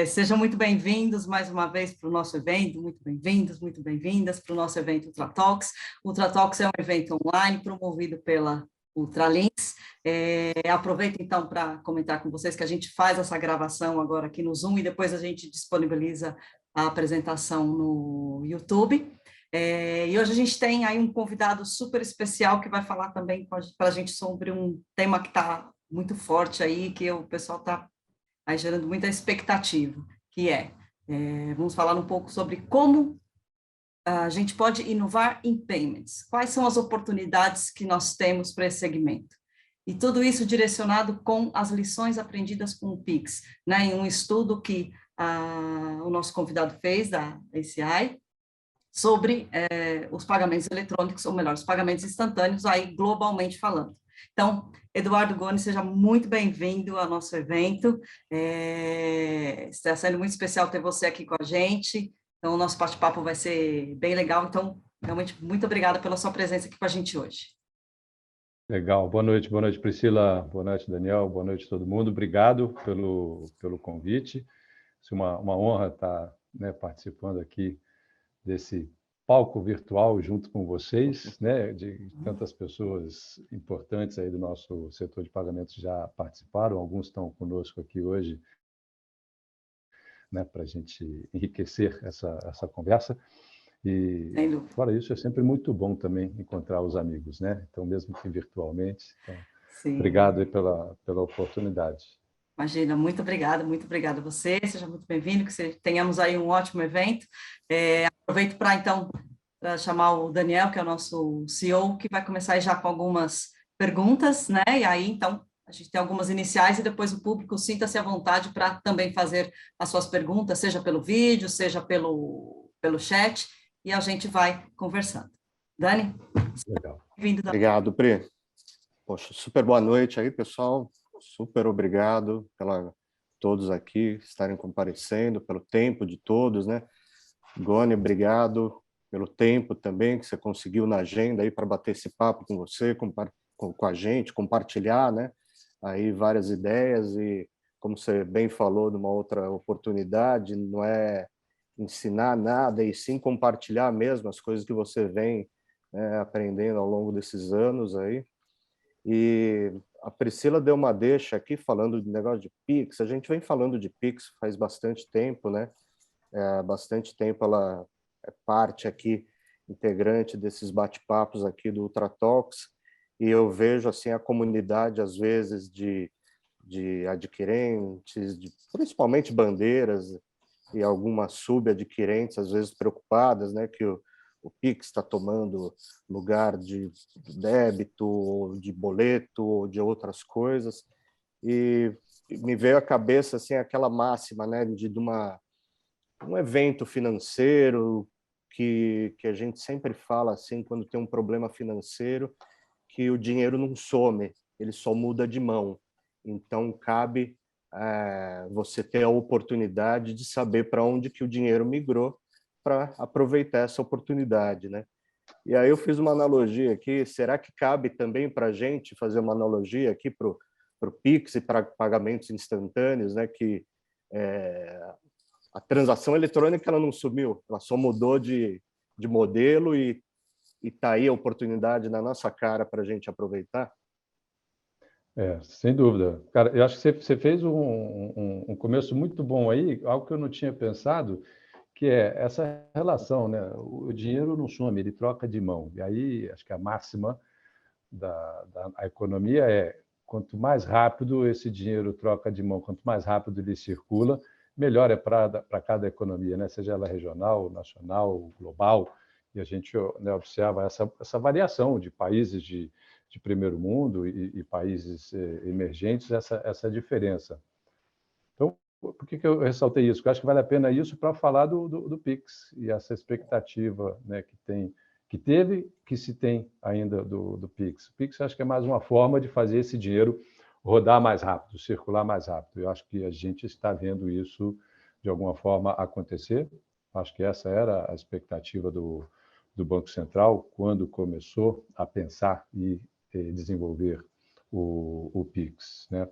Sejam muito bem-vindos mais uma vez para o nosso evento, muito bem-vindos, muito bem-vindas para o nosso evento UltraTalks. O UltraTalks é um evento online promovido pela Ultralinks. Aproveito, então, para comentar com vocês que a gente faz essa gravação agora aqui no Zoom e depois a gente disponibiliza a apresentação no YouTube. E hoje a gente tem aí um convidado super especial que vai falar também para a gente sobre um tema que está muito forte aí, que o pessoal está aí gerando muita expectativa, que vamos falar um pouco sobre como a gente pode inovar em payments, quais são as oportunidades que nós temos para esse segmento. E tudo isso direcionado com as lições aprendidas com o Pix, né, em um estudo que o nosso convidado fez, da ACI, sobre os pagamentos eletrônicos, ou melhor, os pagamentos instantâneos, aí globalmente falando. Então, Eduardo Goni, seja muito bem-vindo ao nosso evento. Está sendo muito especial ter você aqui com a gente. Então, o nosso bate-papo vai ser bem legal. Então, realmente, muito obrigada pela sua presença aqui com a gente hoje. Legal. Boa noite, Priscila. Boa noite, Daniel. Boa noite, todo mundo. Obrigado pelo convite. É uma honra estar, né, participando aqui desse palco virtual junto com vocês, né, de tantas pessoas importantes aí do nosso setor de pagamentos já participaram, alguns estão conosco aqui hoje, né, para a gente enriquecer essa conversa. E, fora isso, é sempre muito bom também encontrar os amigos, né? Então, mesmo que virtualmente. Então, obrigado aí pela oportunidade. Imagina, muito obrigada a você, seja muito bem-vindo, que tenhamos aí um ótimo evento. Aproveito para, então, chamar o Daniel, que é o nosso CEO, que vai começar já com algumas perguntas, né? E aí, então, a gente tem algumas iniciais e depois o público sinta-se à vontade para também fazer as suas perguntas, seja pelo vídeo, seja pelo chat, e a gente vai conversando. Dani? Legal. Bem-vindo. Obrigado, Pri. Poxa, super boa noite aí, pessoal. Super obrigado pela todos aqui estarem comparecendo, pelo tempo de todos, né? Goni, obrigado pelo tempo também que você conseguiu na agenda aí para bater esse papo com você, com a gente, compartilhar, né? Aí várias ideias e, como você bem falou, numa outra oportunidade, não é ensinar nada e sim compartilhar mesmo as coisas que você vem, né, aprendendo ao longo desses anos aí. E a Priscila deu uma deixa aqui falando de negócio de Pix. A gente vem falando de Pix faz bastante tempo, né? Há bastante tempo ela é parte aqui, integrante desses bate-papos aqui do UltraTalks, e eu vejo assim a comunidade, às vezes, de adquirentes, principalmente bandeiras, e algumas subadquirentes, às vezes preocupadas, né, que o Pix está tomando lugar de débito, ou de boleto, ou de outras coisas, e me veio à cabeça assim aquela máxima, né, de um evento financeiro que a gente sempre fala assim, quando tem um problema financeiro, que o dinheiro não some, ele só muda de mão. Então cabe você ter a oportunidade de saber para onde que o dinheiro migrou para aproveitar essa oportunidade, né? E aí eu fiz uma analogia aqui, será que cabe também para a gente fazer uma analogia aqui para o Pix e para pagamentos instantâneos, né? Que a transação eletrônica ela não sumiu, ela só mudou de modelo e está aí a oportunidade na nossa cara para a gente aproveitar? Sem dúvida. Cara, eu acho que você fez um começo muito bom aí, algo que eu não tinha pensado, que é essa relação, né? O dinheiro não some, ele troca de mão. E aí, acho que a máxima da economia é quanto mais rápido esse dinheiro troca de mão, quanto mais rápido ele circula, melhor é para cada economia, né? Seja ela regional, nacional, global. E a gente, né, observa essa variação de países de primeiro mundo e países emergentes, essa diferença. Então, por que eu ressaltei isso? Porque eu acho que vale a pena isso para falar do Pix e essa expectativa, né, que teve, que se tem ainda do Pix. O Pix acho que é mais uma forma de fazer esse dinheiro rodar mais rápido, circular mais rápido. Eu acho que a gente está vendo isso de alguma forma acontecer. Acho que essa era a expectativa do Banco Central quando começou a pensar e desenvolver o Pix, né?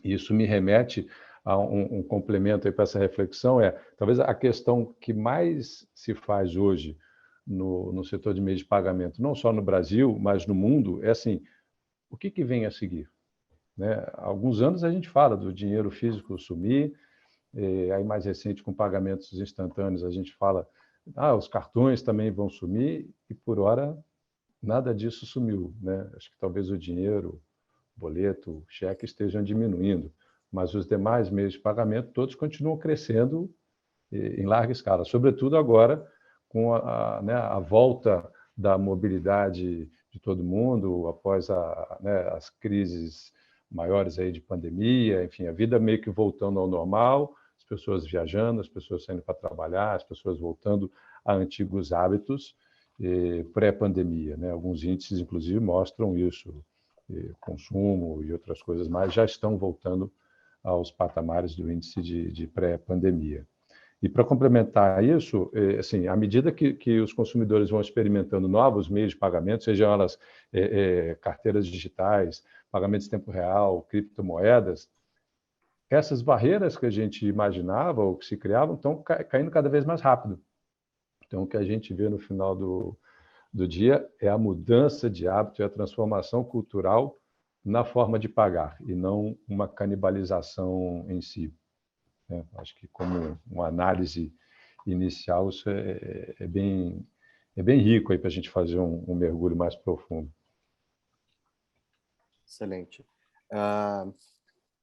Isso me remete há um complemento aí para essa reflexão, talvez a questão que mais se faz hoje no setor de meios de pagamento, não só no Brasil, mas no mundo, é assim, o que vem a seguir? Né? Há alguns anos a gente fala do dinheiro físico sumir, aí mais recente com pagamentos instantâneos a gente fala, os cartões também vão sumir, e por hora nada disso sumiu, né? Acho que talvez o dinheiro, boleto, cheque estejam diminuindo, mas os demais meios de pagamento todos continuam crescendo em larga escala, sobretudo agora com né, a volta da mobilidade de todo mundo após né, as crises maiores aí de pandemia, enfim, a vida meio que voltando ao normal, as pessoas viajando, as pessoas saindo para trabalhar, as pessoas voltando a antigos hábitos pré-pandemia, né? Alguns índices, inclusive, mostram isso, consumo e outras coisas mais já estão voltando aos patamares do índice de pré-pandemia. E para complementar isso, assim, à medida que os consumidores vão experimentando novos meios de pagamento, sejam elas carteiras digitais, pagamentos em tempo real, criptomoedas, essas barreiras que a gente imaginava ou que se criavam estão caindo cada vez mais rápido. Então, o que a gente vê no final do dia é a mudança de hábito e a transformação cultural na forma de pagar, e não uma canibalização em si. Acho que como uma análise inicial, isso é bem rico para a gente fazer um mergulho mais profundo. Excelente.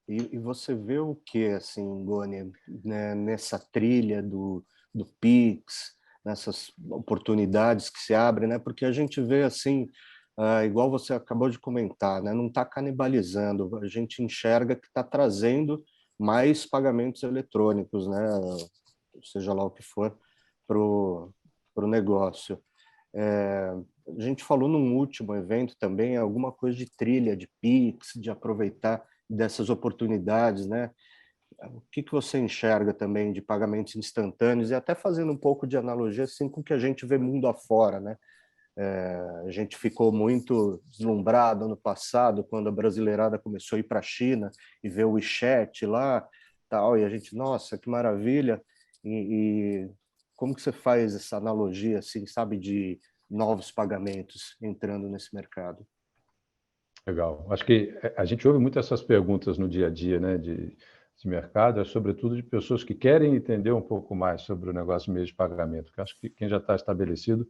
E você vê o que, assim, Goni, né, nessa trilha do Pix, nessas oportunidades que se abrem, né? Porque a gente vê, assim, igual você acabou de comentar, né? Não está canibalizando, a gente enxerga que está trazendo mais pagamentos eletrônicos, né? Seja lá o que for, para o negócio. A gente falou num último evento também alguma coisa de trilha, de Pix, de aproveitar dessas oportunidades, né? O que você enxerga também de pagamentos instantâneos, e até fazendo um pouco de analogia assim, com o que a gente vê mundo afora, né? A gente ficou muito deslumbrado ano passado, quando a brasileirada começou a ir para a China e ver o WeChat lá, tal, e a gente, nossa, que maravilha! E como que você faz essa analogia, assim, sabe, de novos pagamentos entrando nesse mercado? Legal. Acho que a gente ouve muito essas perguntas no dia a dia, né, de mercado, sobretudo de pessoas que querem entender um pouco mais sobre o negócio de meio de pagamento, porque acho que quem já está estabelecido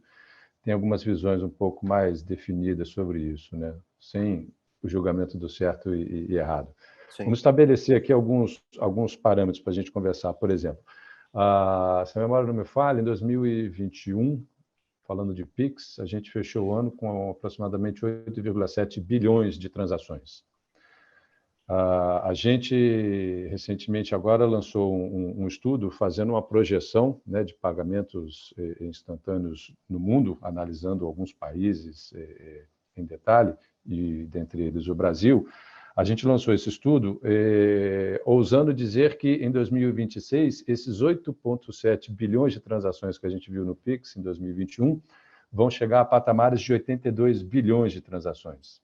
tem algumas visões um pouco mais definidas sobre isso, né, sem o julgamento do certo e errado. Sim. Vamos estabelecer aqui alguns parâmetros para a gente conversar. Por exemplo, se a memória não me falha, em 2021, falando de Pix, a gente fechou o ano com aproximadamente 8,7 bilhões de transações. A gente, recentemente, agora lançou um estudo fazendo uma projeção, né, de pagamentos instantâneos no mundo, analisando alguns países em detalhe, e dentre eles o Brasil. A gente lançou esse estudo ousando dizer que, em 2026, esses 8,7 bilhões de transações que a gente viu no Pix em 2021 vão chegar a patamares de 82 bilhões de transações.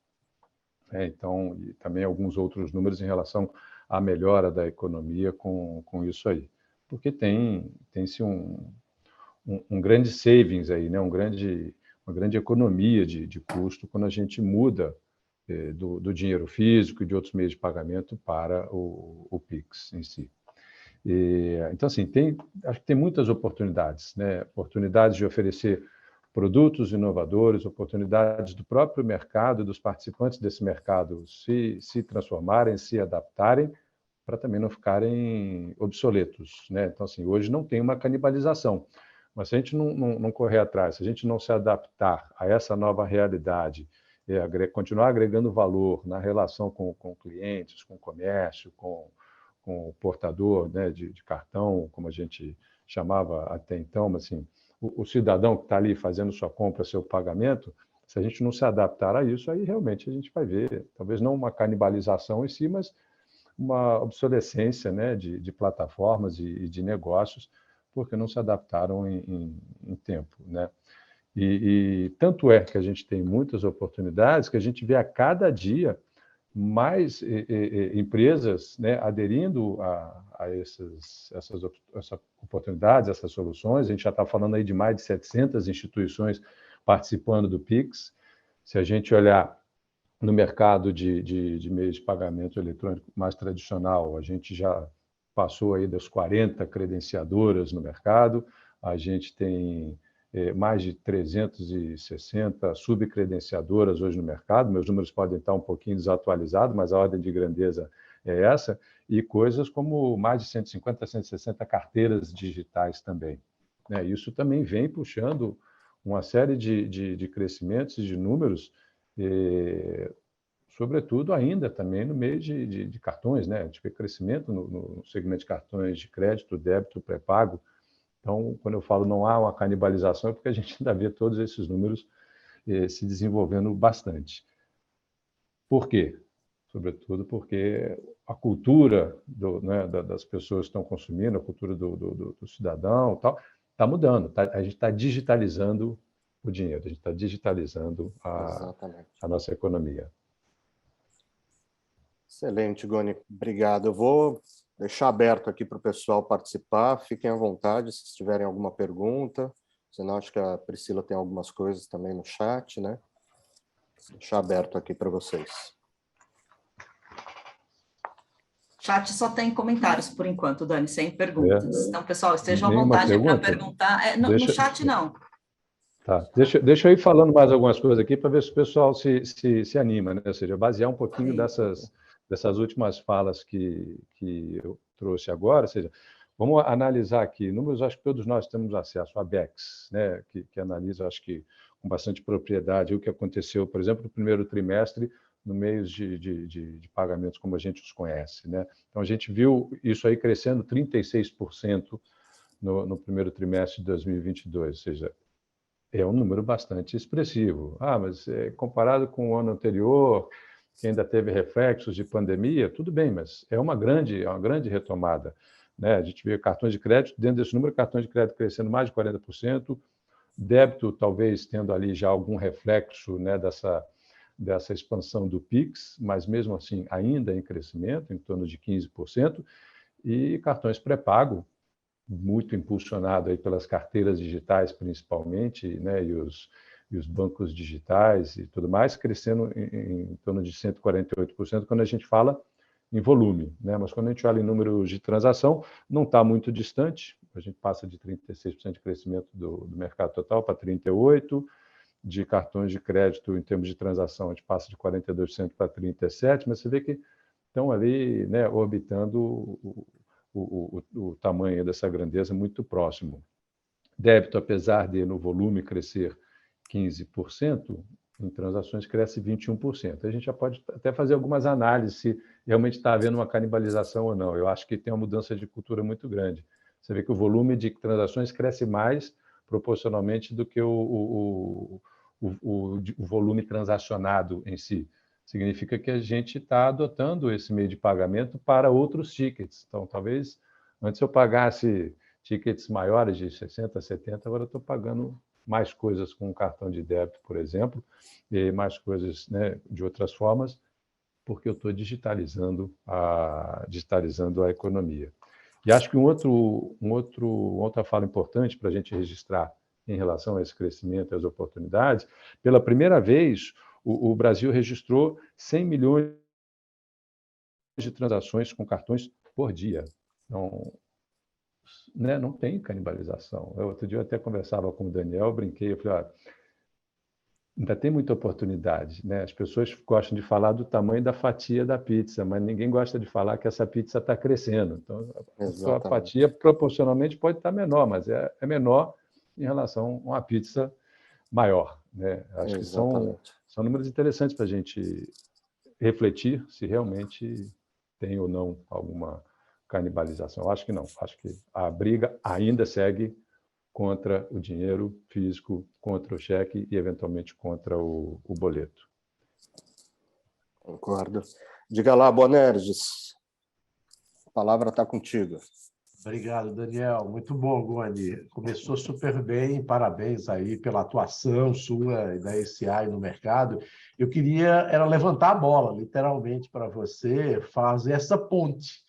Então, e também alguns outros números em relação à melhora da economia com isso aí. Porque tem-se um grande savings aí, né? Uma grande economia de custo quando a gente muda do dinheiro físico e de outros meios de pagamento para o Pix em si. Então, assim, acho que tem muitas oportunidades, né? Oportunidades de oferecer produtos inovadores, oportunidades do próprio mercado, dos participantes desse mercado se transformarem, se adaptarem, para também não ficarem obsoletos, né? Então, assim, hoje não tem uma canibalização, mas se a gente não correr atrás, se a gente não se adaptar a essa nova realidade, continuar agregando valor na relação com clientes, com o comércio, com o portador, né, de cartão, como a gente chamava até então, mas assim, o cidadão que está ali fazendo sua compra, seu pagamento, se a gente não se adaptar a isso, aí realmente a gente vai ver, talvez não uma canibalização em si, mas uma obsolescência, né, de plataformas e de negócios, porque não se adaptaram em tempo, né? E tanto é que a gente tem muitas oportunidades que a gente vê a cada dia mais empresas, né, aderindo a essas oportunidades, essas soluções. A gente já está falando aí de mais de 700 instituições participando do Pix. Se a gente olhar no mercado de meios de pagamento eletrônico mais tradicional, a gente já passou aí das 40 credenciadoras no mercado, a gente tem mais de 360 subcredenciadoras hoje no mercado. Meus números podem estar um pouquinho desatualizados, mas a ordem de grandeza é essa, e coisas como mais de 150, 160 carteiras digitais também. Isso também vem puxando uma série de crescimentos e de números, sobretudo ainda também no meio de cartões, né? A gente vê crescimento no segmento de cartões de crédito, débito, pré-pago. Então, quando eu falo não há uma canibalização, é porque a gente ainda vê todos esses números se desenvolvendo bastante. Por quê? Sobretudo porque a cultura das pessoas que estão consumindo, a cultura do cidadão e tal, está mudando. A gente está digitalizando o dinheiro, a gente está digitalizando a nossa economia. Excelente, Goni. Obrigado. Eu vou deixar aberto aqui para o pessoal participar. Fiquem à vontade se tiverem alguma pergunta. Senão, acho que a Priscila tem algumas coisas também no chat, né? Vou deixar aberto aqui para vocês. Chat só tem comentários por enquanto, Dani, sem perguntas. Então, pessoal, estejam à vontade para perguntar. No chat, não. Tá. Deixa eu ir falando mais algumas coisas aqui para ver se o pessoal se anima, né? Ou seja, basear um pouquinho dessas últimas falas que eu trouxe agora. Ou seja, vamos analisar aqui números. Acho que todos nós temos acesso à BEX, né? Que analisa, acho que com bastante propriedade, o que aconteceu, por exemplo, no primeiro trimestre, no meio de pagamentos como a gente os conhece, né? Então, a gente viu isso aí crescendo 36% no primeiro trimestre de 2022, ou seja, é um número bastante expressivo. Mas comparado com o ano anterior, que ainda teve reflexos de pandemia, tudo bem, mas é uma grande retomada, né? A gente vê cartões de crédito, dentro desse número, cartões de crédito crescendo mais de 40%, débito talvez tendo ali já algum reflexo, né, dessa expansão do Pix, mas mesmo assim ainda em crescimento, em torno de 15%, e cartões pré-pago, muito impulsionado aí pelas carteiras digitais, principalmente, né, e os bancos digitais e tudo mais, crescendo em torno de 148% quando a gente fala em volume, né? Mas quando a gente olha em números de transação, não está muito distante, a gente passa de 36% de crescimento do mercado total para 38%, de cartões de crédito em termos de transação, a gente passa de 42% para 37%, mas você vê que estão ali, né, orbitando o tamanho dessa grandeza muito próximo. Débito, apesar de no volume crescer 15%, em transações cresce 21%. A gente já pode até fazer algumas análises se realmente está havendo uma canibalização ou não. Eu acho que tem uma mudança de cultura muito grande. Você vê que o volume de transações cresce mais proporcionalmente do que o volume transacionado em si. Significa que a gente está adotando esse meio de pagamento para outros tickets. Então, talvez antes eu pagasse tickets maiores de 60, 70, agora eu estou pagando mais coisas com um cartão de débito, por exemplo, e mais coisas, né, de outras formas, porque eu estou digitalizando a economia. E acho que outra fala importante para a gente registrar em relação a esse crescimento e as oportunidades, pela primeira vez, o Brasil registrou 100 milhões de transações com cartões por dia. Então, né, não tem canibalização. Outro dia eu até conversava com o Daniel, brinquei, eu falei, ainda tem muita oportunidade, né? As pessoas gostam de falar do tamanho da fatia da pizza, mas ninguém gosta de falar que essa pizza está crescendo. Então, a fatia proporcionalmente pode estar menor, mas é menor em relação a uma pizza maior, né? Acho que são números interessantes para a gente refletir se realmente tem ou não alguma canibalização. Acho que não. Acho que a briga ainda segue contra o dinheiro físico, contra o cheque e, eventualmente, contra o boleto. Concordo. Diga lá, Boanerges. A palavra está contigo. Obrigado, Daniel. Muito bom, Goni. Começou super bem. Parabéns aí pela atuação sua e da ACI no mercado. Eu queria era levantar a bola, literalmente, para você fazer essa ponte,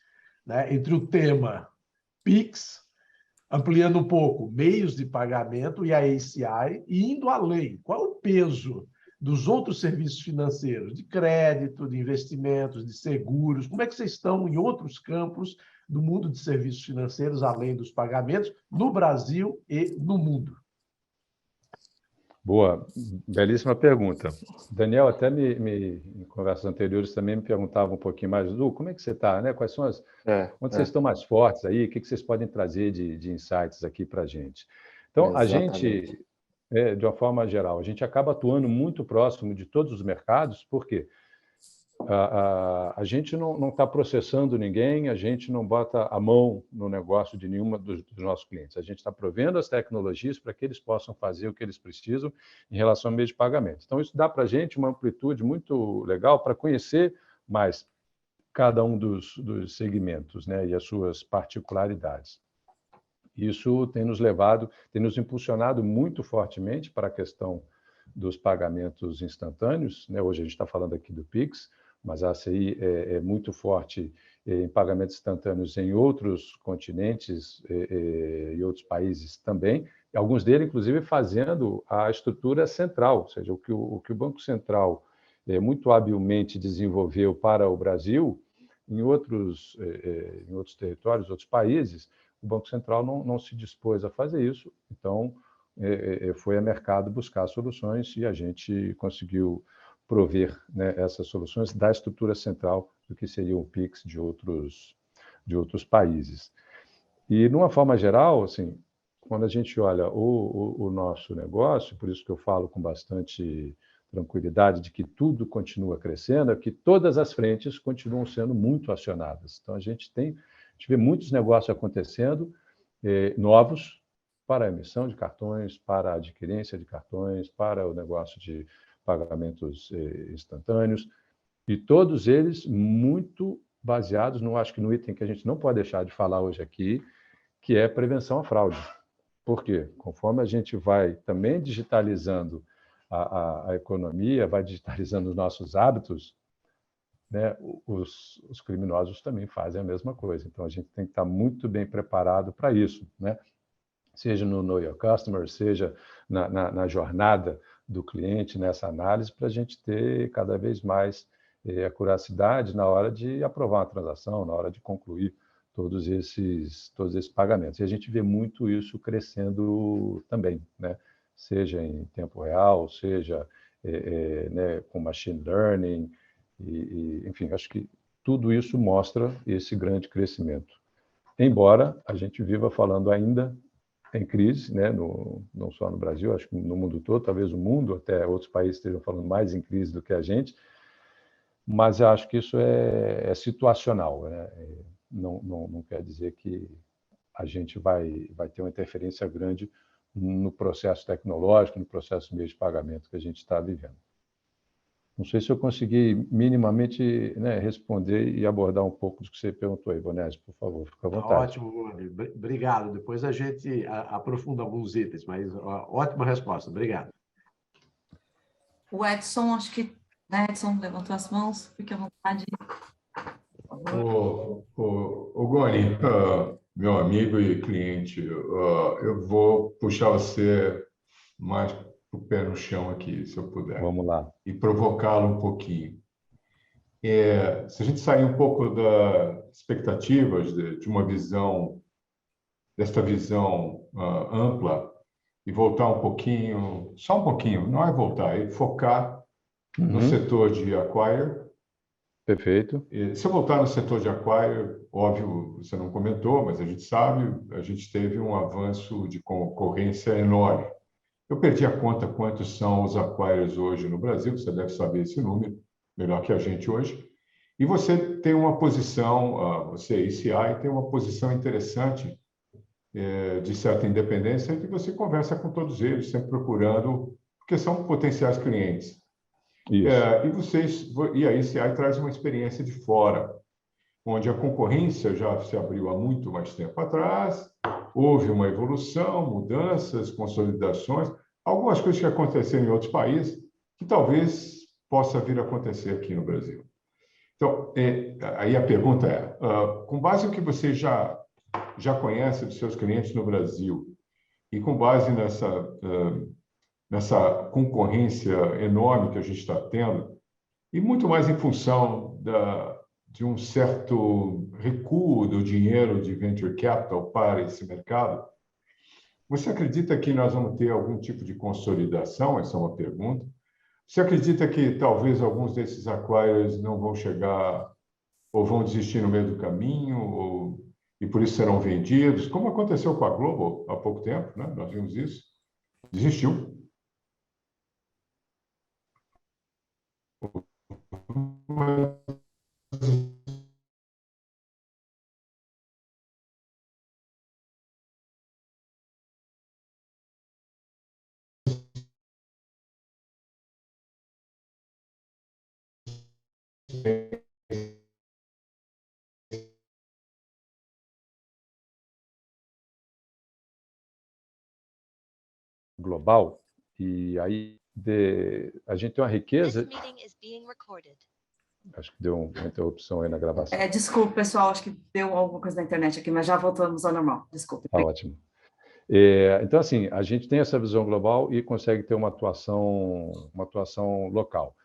né, entre o tema PIX, ampliando um pouco meios de pagamento e a ACI, e indo além. Qual é o peso dos outros serviços financeiros, de crédito, de investimentos, de seguros? Como é que vocês estão em outros campos do mundo de serviços financeiros, além dos pagamentos, no Brasil e no mundo? Boa, belíssima pergunta. Daniel, até em conversas anteriores também me perguntava um pouquinho mais, Lu, como é que você está, né? Quais são onde vocês estão mais fortes aí? O que vocês podem trazer de insights aqui para a gente? Então, a gente, de uma forma geral, a gente acaba atuando muito próximo de todos os mercados, porque a gente não está processando ninguém, a gente não bota a mão no negócio de nenhuma dos nossos clientes. A gente está provendo as tecnologias para que eles possam fazer o que eles precisam em relação ao meio de pagamento. Então, isso dá para a gente uma amplitude muito legal para conhecer mais cada um dos segmentos, né, e as suas particularidades. Isso tem nos levado, tem nos impulsionado muito fortemente para a questão dos pagamentos instantâneos, né? Hoje a gente está falando aqui do Pix, mas a ACI é muito forte em pagamentos instantâneos em outros continentes e outros países também, e alguns deles, inclusive, fazendo a estrutura central, ou seja, o que o Banco Central muito habilmente desenvolveu para o Brasil, em outros territórios, outros países, o Banco Central não se dispôs a fazer isso, então foi a mercado buscar soluções e a gente conseguiu prover, né, essas soluções da estrutura central do que seria o PIX de outros países. E, numa forma geral, assim, quando a gente olha o nosso negócio, por isso que eu falo com bastante tranquilidade de que tudo continua crescendo, é que todas as frentes continuam sendo muito acionadas. Então, a gente vê muitos negócios acontecendo, novos, para a emissão de cartões, para a adquirência de cartões, para o negócio de pagamentos instantâneos, e todos eles muito baseados, acho que no item que a gente não pode deixar de falar hoje aqui, que é prevenção à fraude. Por quê? Conforme a gente vai também digitalizando a economia, vai digitalizando os nossos hábitos, né, os criminosos também fazem a mesma coisa. Então, a gente tem que estar muito bem preparado para isso, né? Seja no Know Your Customer, seja na jornada do cliente, nessa análise, para a gente ter cada vez mais acuracidade na hora de aprovar uma transação, na hora de concluir todos esses pagamentos. E a gente vê muito isso crescendo também, né? Seja em tempo real, seja né, com machine learning, enfim, acho que tudo isso mostra esse grande crescimento. Embora a gente viva falando ainda em crise, né, não só no Brasil, acho que no mundo todo, talvez o mundo, até outros países estejam falando mais em crise do que a gente, mas eu acho que isso é situacional, né? Não quer dizer que a gente vai ter uma interferência grande no processo tecnológico, no processo meio de pagamento que a gente está vivendo. Não sei se eu consegui minimamente, né, responder e abordar um pouco do que você perguntou aí, Bonésio, por favor, fica à vontade. Ótimo, Goni. Obrigado. Depois a gente aprofunda alguns itens, mas ótima resposta. Obrigado. O Edson, acho que, né, Edson levantou as mãos, fique à vontade. O Goni, meu amigo e cliente, eu vou puxar você mais para o pé no chão aqui, se eu puder. Vamos lá. E provocá-lo um pouquinho. Se a gente sair um pouco das expectativas de uma visão, desta visão ampla, e voltar um pouquinho, só um pouquinho, não é voltar, é focar no setor de acquire. Perfeito. Se eu voltar no setor de acquire, óbvio, você não comentou, mas a gente sabe, a gente teve um avanço de concorrência enorme. Eu perdi a conta quantos são os acquirers hoje no Brasil, você deve saber esse número, melhor que a gente hoje. E você tem uma posição, você, ACI, tem uma posição interessante de certa independência, em que você conversa com todos eles, sempre procurando, porque são potenciais clientes. E a ACI traz uma experiência de fora. onde a concorrência já se abriu há muito mais tempo atrás, houve uma evolução, mudanças, consolidações, algumas coisas que aconteceram em outros países que talvez possa vir a acontecer aqui no Brasil. Então, aí a pergunta é, com base no que você já conhece dos seus clientes no Brasil e com base nessa concorrência enorme que a gente está tendo, e muito mais em função de um certo recuo do dinheiro de venture capital para esse mercado, você acredita que nós vamos ter algum tipo de consolidação? Essa é uma pergunta. Você acredita que talvez alguns desses acquirers não vão chegar ou vão desistir no meio do caminho e por isso serão vendidos? Como aconteceu com a Globo há pouco tempo, né? Nós vimos isso. Desistiu. Global, e aí a gente tem uma riqueza. Acho que deu uma interrupção aí na gravação. Desculpe, pessoal, acho que deu alguma coisa na internet aqui, mas já voltamos ao normal. Desculpe. Tá ótimo. Então, assim, a gente tem essa visão global e consegue ter uma atuação local.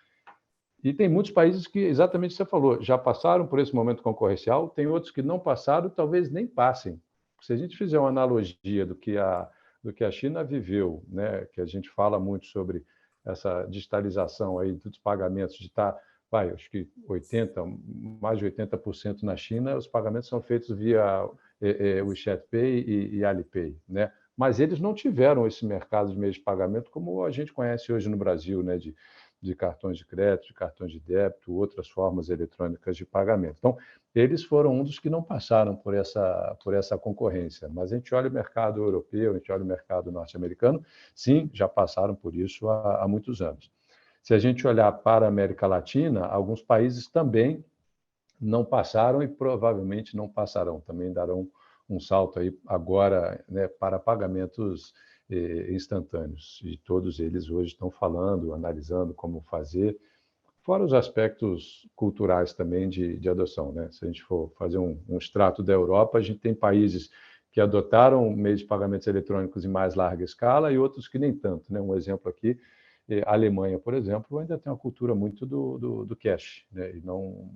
E tem muitos países que, exatamente o que você falou, já passaram por esse momento concorrencial, tem outros que não passaram, talvez nem passem. Se a gente fizer uma analogia do que a China viveu, né, que a gente fala muito sobre essa digitalização aí dos pagamentos, de estar, acho que mais de 80% na China, os pagamentos são feitos via WeChat Pay e Alipay, né? Mas eles não tiveram esse mercado de meios de pagamento como a gente conhece hoje no Brasil, né, de cartões de crédito, de cartões de débito, outras formas eletrônicas de pagamento. Então, eles foram um dos que não passaram por essa concorrência. Mas a gente olha o mercado europeu, a gente olha o mercado norte-americano, sim, já passaram por isso há muitos anos. Se a gente olhar para a América Latina, alguns países também não passaram e provavelmente não passarão, também darão um salto aí agora, né, para pagamentos instantâneos. E todos eles hoje estão falando, analisando como fazer, fora os aspectos culturais também de adoção, né? Se a gente for fazer um extrato da Europa, a gente tem países que adotaram meios de pagamentos eletrônicos em mais larga escala e outros que nem tanto, né? Um exemplo aqui, a Alemanha, por exemplo, ainda tem uma cultura muito do cash, né? E não,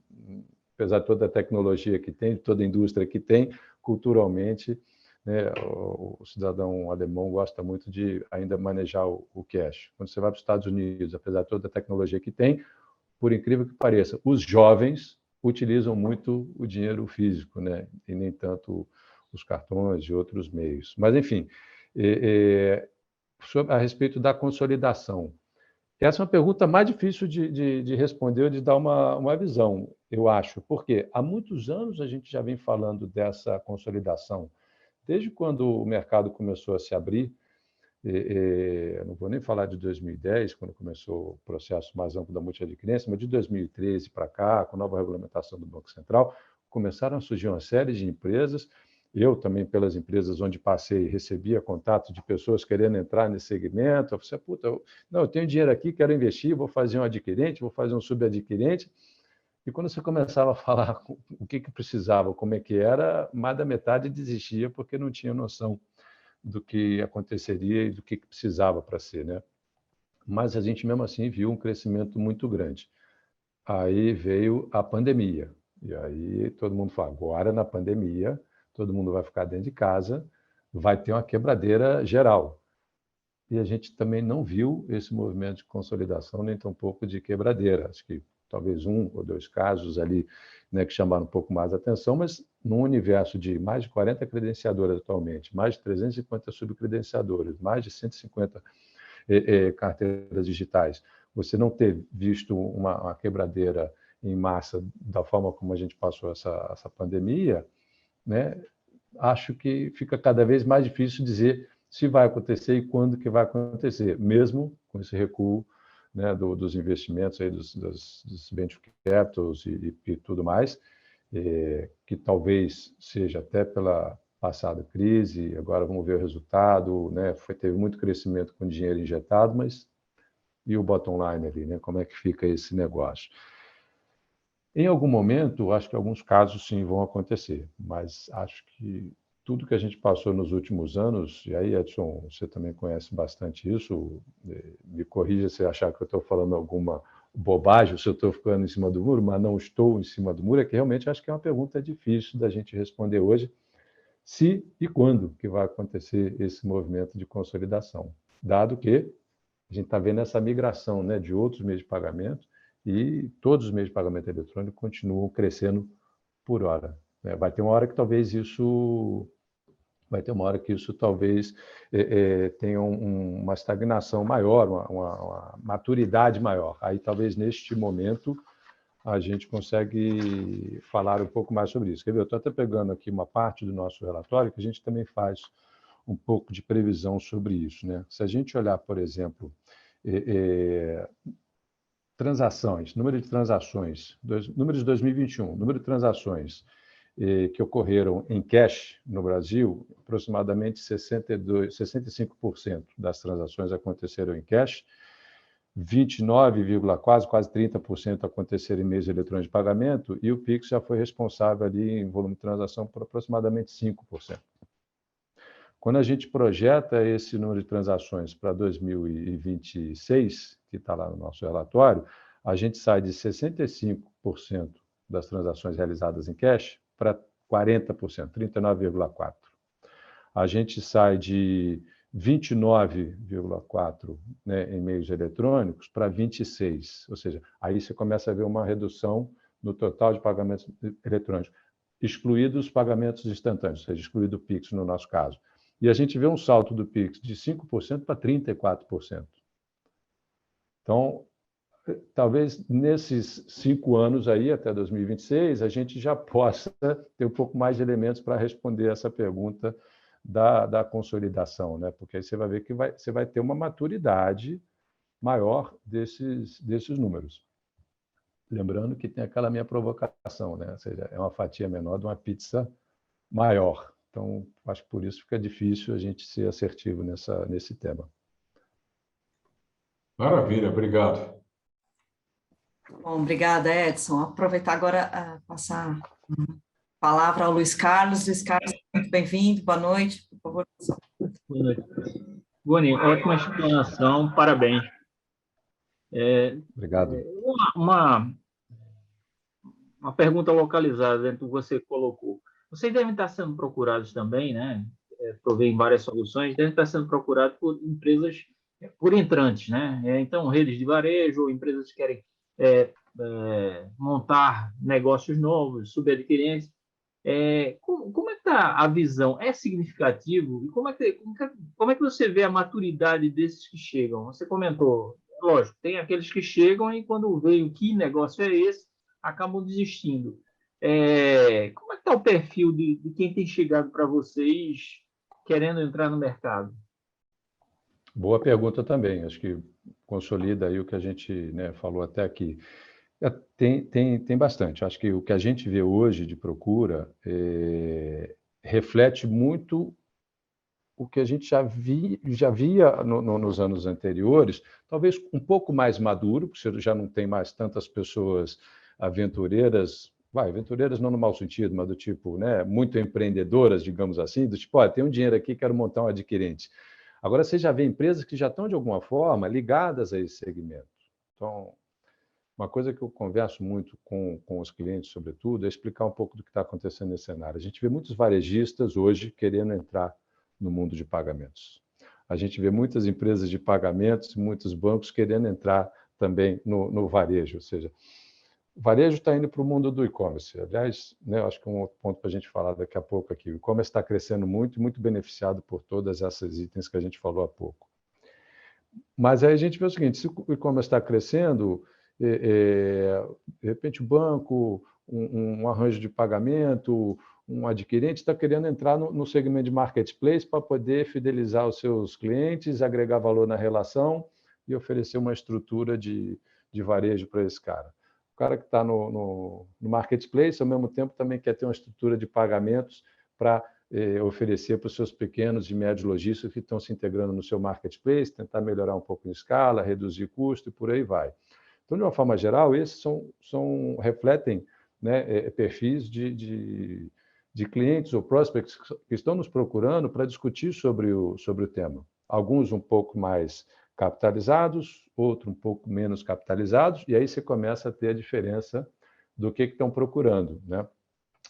apesar de toda a tecnologia que tem, toda a indústria que tem, culturalmente, né, o cidadão alemão gosta muito de ainda manejar o cash. Quando você vai para os Estados Unidos, apesar de toda a tecnologia que tem, por incrível que pareça, os jovens utilizam muito o dinheiro físico, né, e nem tanto os cartões e outros meios. Mas, enfim, a respeito da consolidação, essa é uma pergunta mais difícil de responder, de dar uma visão, eu acho, porque há muitos anos a gente já vem falando dessa consolidação, desde quando o mercado começou a se abrir. Não vou nem falar de 2010, quando começou o processo mais amplo da multiadquirência, mas de 2013 para cá, com a nova regulamentação do Banco Central, começaram a surgir uma série de empresas. Eu também, pelas empresas onde passei, recebia contato de pessoas querendo entrar nesse segmento. Eu falei, eu tenho dinheiro aqui, quero investir, vou fazer um adquirente, vou fazer um subadquirente. E quando você começava a falar o que precisava, como é que era, mais da metade desistia porque não tinha noção do que aconteceria e do que precisava para ser, né? Mas a gente mesmo assim viu um crescimento muito grande. Aí veio a pandemia. E aí todo mundo fala, agora na pandemia, todo mundo vai ficar dentro de casa, vai ter uma quebradeira geral. E a gente também não viu esse movimento de consolidação, nem tampouco de quebradeira. Acho que talvez 1 ou 2 casos ali, né, que chamaram um pouco mais a atenção, mas num universo de mais de 40 credenciadoras atualmente, mais de 350 subcredenciadoras, mais de 150 carteiras digitais, você não ter visto uma quebradeira em massa da forma como a gente passou essa pandemia, né, acho que fica cada vez mais difícil dizer se vai acontecer e quando que vai acontecer, mesmo com esse recuo, né, dos investimentos aí dos venture capitals e tudo mais. que talvez seja até pela passada crise, agora vamos ver o resultado, né? Teve muito crescimento com dinheiro injetado, mas e o bottom line ali, né? Como é que fica esse negócio? Em algum momento, acho que alguns casos sim vão acontecer, mas acho que tudo que a gente passou nos últimos anos, e aí, Edson, você também conhece bastante isso, me corrija se achar que eu estou falando alguma bobagem, se eu estou ficando em cima do muro, mas não estou em cima do muro, é que realmente acho que é uma pergunta difícil da gente responder hoje, se e quando que vai acontecer esse movimento de consolidação, dado que a gente está vendo essa migração, né, de outros meios de pagamento e todos os meios de pagamento eletrônico continuam crescendo por hora, né? Vai ter uma hora que talvez isso talvez tenha uma estagnação maior, uma maturidade maior. Aí talvez neste momento a gente consegue falar um pouco mais sobre isso. Quer ver? Eu estou até pegando aqui uma parte do nosso relatório que a gente também faz um pouco de previsão sobre isso, né? Se a gente olhar, por exemplo, transações, número de transações, número de 2021, número de transações que ocorreram em cash no Brasil, aproximadamente 65% das transações aconteceram em cash, 29, quase 30% aconteceram em meios eletrônicos de pagamento, e o Pix já foi responsável ali em volume de transação por aproximadamente 5%. Quando a gente projeta esse número de transações para 2026, que está lá no nosso relatório, a gente sai de 65% das transações realizadas em cash para 40%, 39,4%. A gente sai de 29,4%, né, em meios eletrônicos para 26%, ou seja, aí você começa a ver uma redução no total de pagamentos eletrônicos, excluídos os pagamentos instantâneos, ou seja, excluído o Pix no nosso caso. E a gente vê um salto do Pix de 5% para 34%. Então, talvez nesses 5 anos aí, até 2026, a gente já possa ter um pouco mais de elementos para responder essa pergunta da consolidação, né? Porque aí você vai ver que você vai ter uma maturidade maior desses números. Lembrando que tem aquela minha provocação, né? Ou seja, é uma fatia menor de uma pizza maior. Então, acho que por isso fica difícil a gente ser assertivo nesse tema. Maravilha, obrigado. Bom, obrigada, Edson. Aproveitar agora a passar a palavra ao Luiz Carlos. Luiz Carlos, muito bem-vindo, boa noite, por favor. Boa noite. Goni, ótima explanação, parabéns. Obrigado. Uma pergunta localizada dentro do que você colocou. Vocês devem estar sendo procurados também, né? Provém várias soluções, devem estar sendo procurados por empresas, por entrantes, né? Então, redes de varejo, ou empresas que querem montar negócios novos, subadquirentes. Como é que está a visão? É significativo? E como é que você vê a maturidade desses que chegam? Você comentou, lógico, tem aqueles que chegam e quando veem que negócio é esse, acabam desistindo. Como é que está o perfil de quem tem chegado para vocês querendo entrar no mercado? Boa pergunta também. Acho que consolida aí o que a gente, né, falou até aqui. Tem bastante. Acho que o que a gente vê hoje de procura reflete muito o que a gente já via nos anos anteriores, talvez um pouco mais maduro, porque você já não tem mais tantas pessoas aventureiras, aventureiras não no mau sentido, mas do tipo, né, muito empreendedoras, digamos assim, do tipo, tem um dinheiro aqui, quero montar um adquirente. Agora você já vê empresas que já estão, de alguma forma, ligadas a esse segmento. Então, uma coisa que eu converso muito com os clientes, sobretudo, é explicar um pouco do que está acontecendo nesse cenário. A gente vê muitos varejistas hoje querendo entrar no mundo de pagamentos. A gente vê muitas empresas de pagamentos, muitos bancos querendo entrar também no varejo, ou seja, o varejo está indo para o mundo do e-commerce. Aliás, né, acho que é um outro ponto para a gente falar daqui a pouco aqui. O e-commerce está crescendo muito, muito beneficiado por todas essas itens que a gente falou há pouco. Mas aí a gente vê o seguinte, se o e-commerce está crescendo, de repente o banco, um arranjo de pagamento, um adquirente está querendo entrar no segmento de marketplace para poder fidelizar os seus clientes, agregar valor na relação e oferecer uma estrutura de varejo para esse cara. cara que está no marketplace, ao mesmo tempo, também quer ter uma estrutura de pagamentos para oferecer para os seus pequenos e médios lojistas que estão se integrando no seu marketplace, tentar melhorar um pouco em escala, reduzir custo e por aí vai. Então, de uma forma geral, esses refletem, né, perfis de clientes ou prospects que estão nos procurando para discutir sobre o tema. Alguns um pouco mais capitalizados, outros um pouco menos capitalizados, e aí você começa a ter a diferença do que estão procurando, né?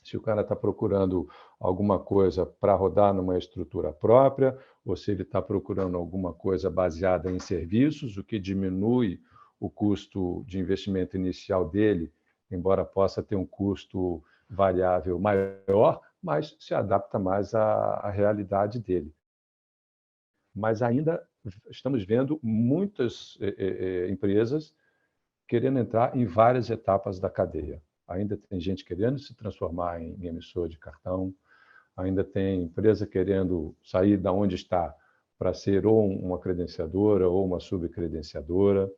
Se o cara está procurando alguma coisa para rodar numa estrutura própria, ou se ele está procurando alguma coisa baseada em serviços, o que diminui o custo de investimento inicial dele, embora possa ter um custo variável maior, mas se adapta mais à realidade dele. Mas ainda estamos vendo muitas empresas querendo entrar em várias etapas da cadeia. Ainda tem gente querendo se transformar em emissor de cartão, ainda tem empresa querendo sair da onde está para ser ou uma credenciadora ou uma subcredenciadora,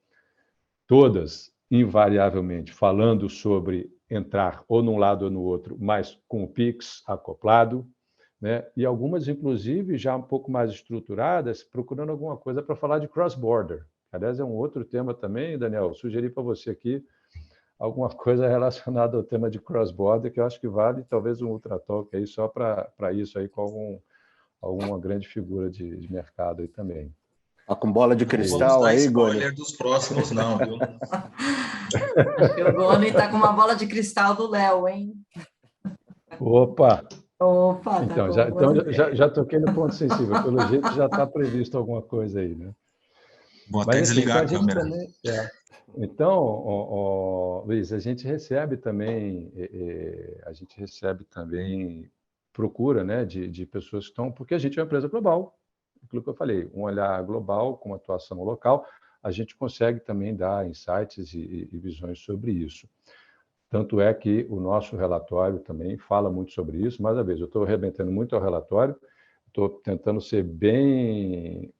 todas invariavelmente falando sobre entrar ou num lado ou no outro, mas com o Pix acoplado, né? E algumas, inclusive, já um pouco mais estruturadas, procurando alguma coisa para falar de cross-border. Aliás, é um outro tema também, Daniel, sugeri para você aqui alguma coisa relacionada ao tema de cross-border, que eu acho que vale talvez um Ultra Talk aí só para isso aí, com alguma grande figura de mercado aí também. Tá com bola de cristal aí, Goni? Spoiler dos próximos, não, viu? O Goni está com uma bola de cristal do Léo, hein? Opa! Opa, então, já toquei no ponto sensível. Pelo jeito, já está previsto alguma coisa aí, né? Vou até desligar a câmera. Também, Então, Luiz, a gente recebe também procura, né, de pessoas que estão... Porque a gente é uma empresa global, aquilo que eu falei, um olhar global com atuação local, a gente consegue também dar insights e visões sobre isso. Tanto é que o nosso relatório também fala muito sobre isso. Mais uma vez, eu estou arrebentando muito ao relatório, estou tentando ser bem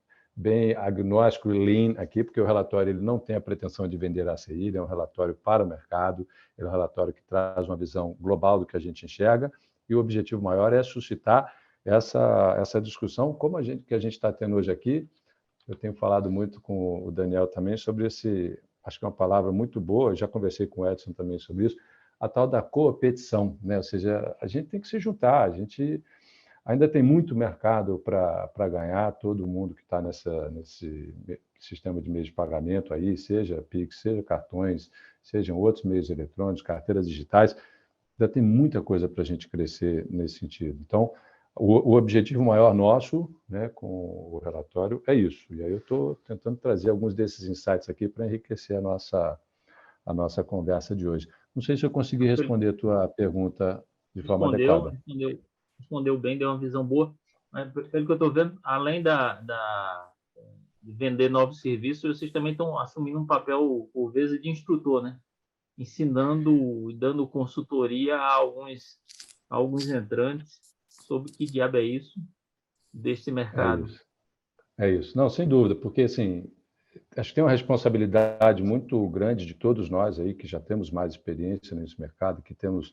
agnóstico e lean aqui, porque o relatório ele não tem a pretensão de vender a ACI, ele é um relatório para o mercado, ele é um relatório que traz uma visão global do que a gente enxerga, e o objetivo maior é suscitar essa discussão, como que a gente está tendo hoje aqui. Eu tenho falado muito com o Daniel também sobre acho que é uma palavra muito boa, já conversei com o Edson também sobre isso, a tal da coopetição, né? Ou seja, a gente tem que se juntar, a gente ainda tem muito mercado para ganhar, todo mundo que está nesse sistema de meios de pagamento aí, seja Pix, seja cartões, sejam outros meios eletrônicos, carteiras digitais, ainda tem muita coisa para a gente crescer nesse sentido. Então, o objetivo maior nosso, né, com o relatório é isso. E aí eu estou tentando trazer alguns desses insights aqui para enriquecer a nossa conversa de hoje. Não sei se eu consegui responder a tua pergunta de forma adequada. Respondeu bem, deu uma visão boa. Mas, pelo que eu estou vendo, além de vender novos serviços, vocês também estão assumindo um papel, por vezes, de instrutor, né? Ensinando e dando consultoria a alguns entrantes sobre que diabo é isso desse mercado. É isso. Não, sem dúvida, porque assim, acho que tem uma responsabilidade muito grande de todos nós aí que já temos mais experiência nesse mercado, que temos,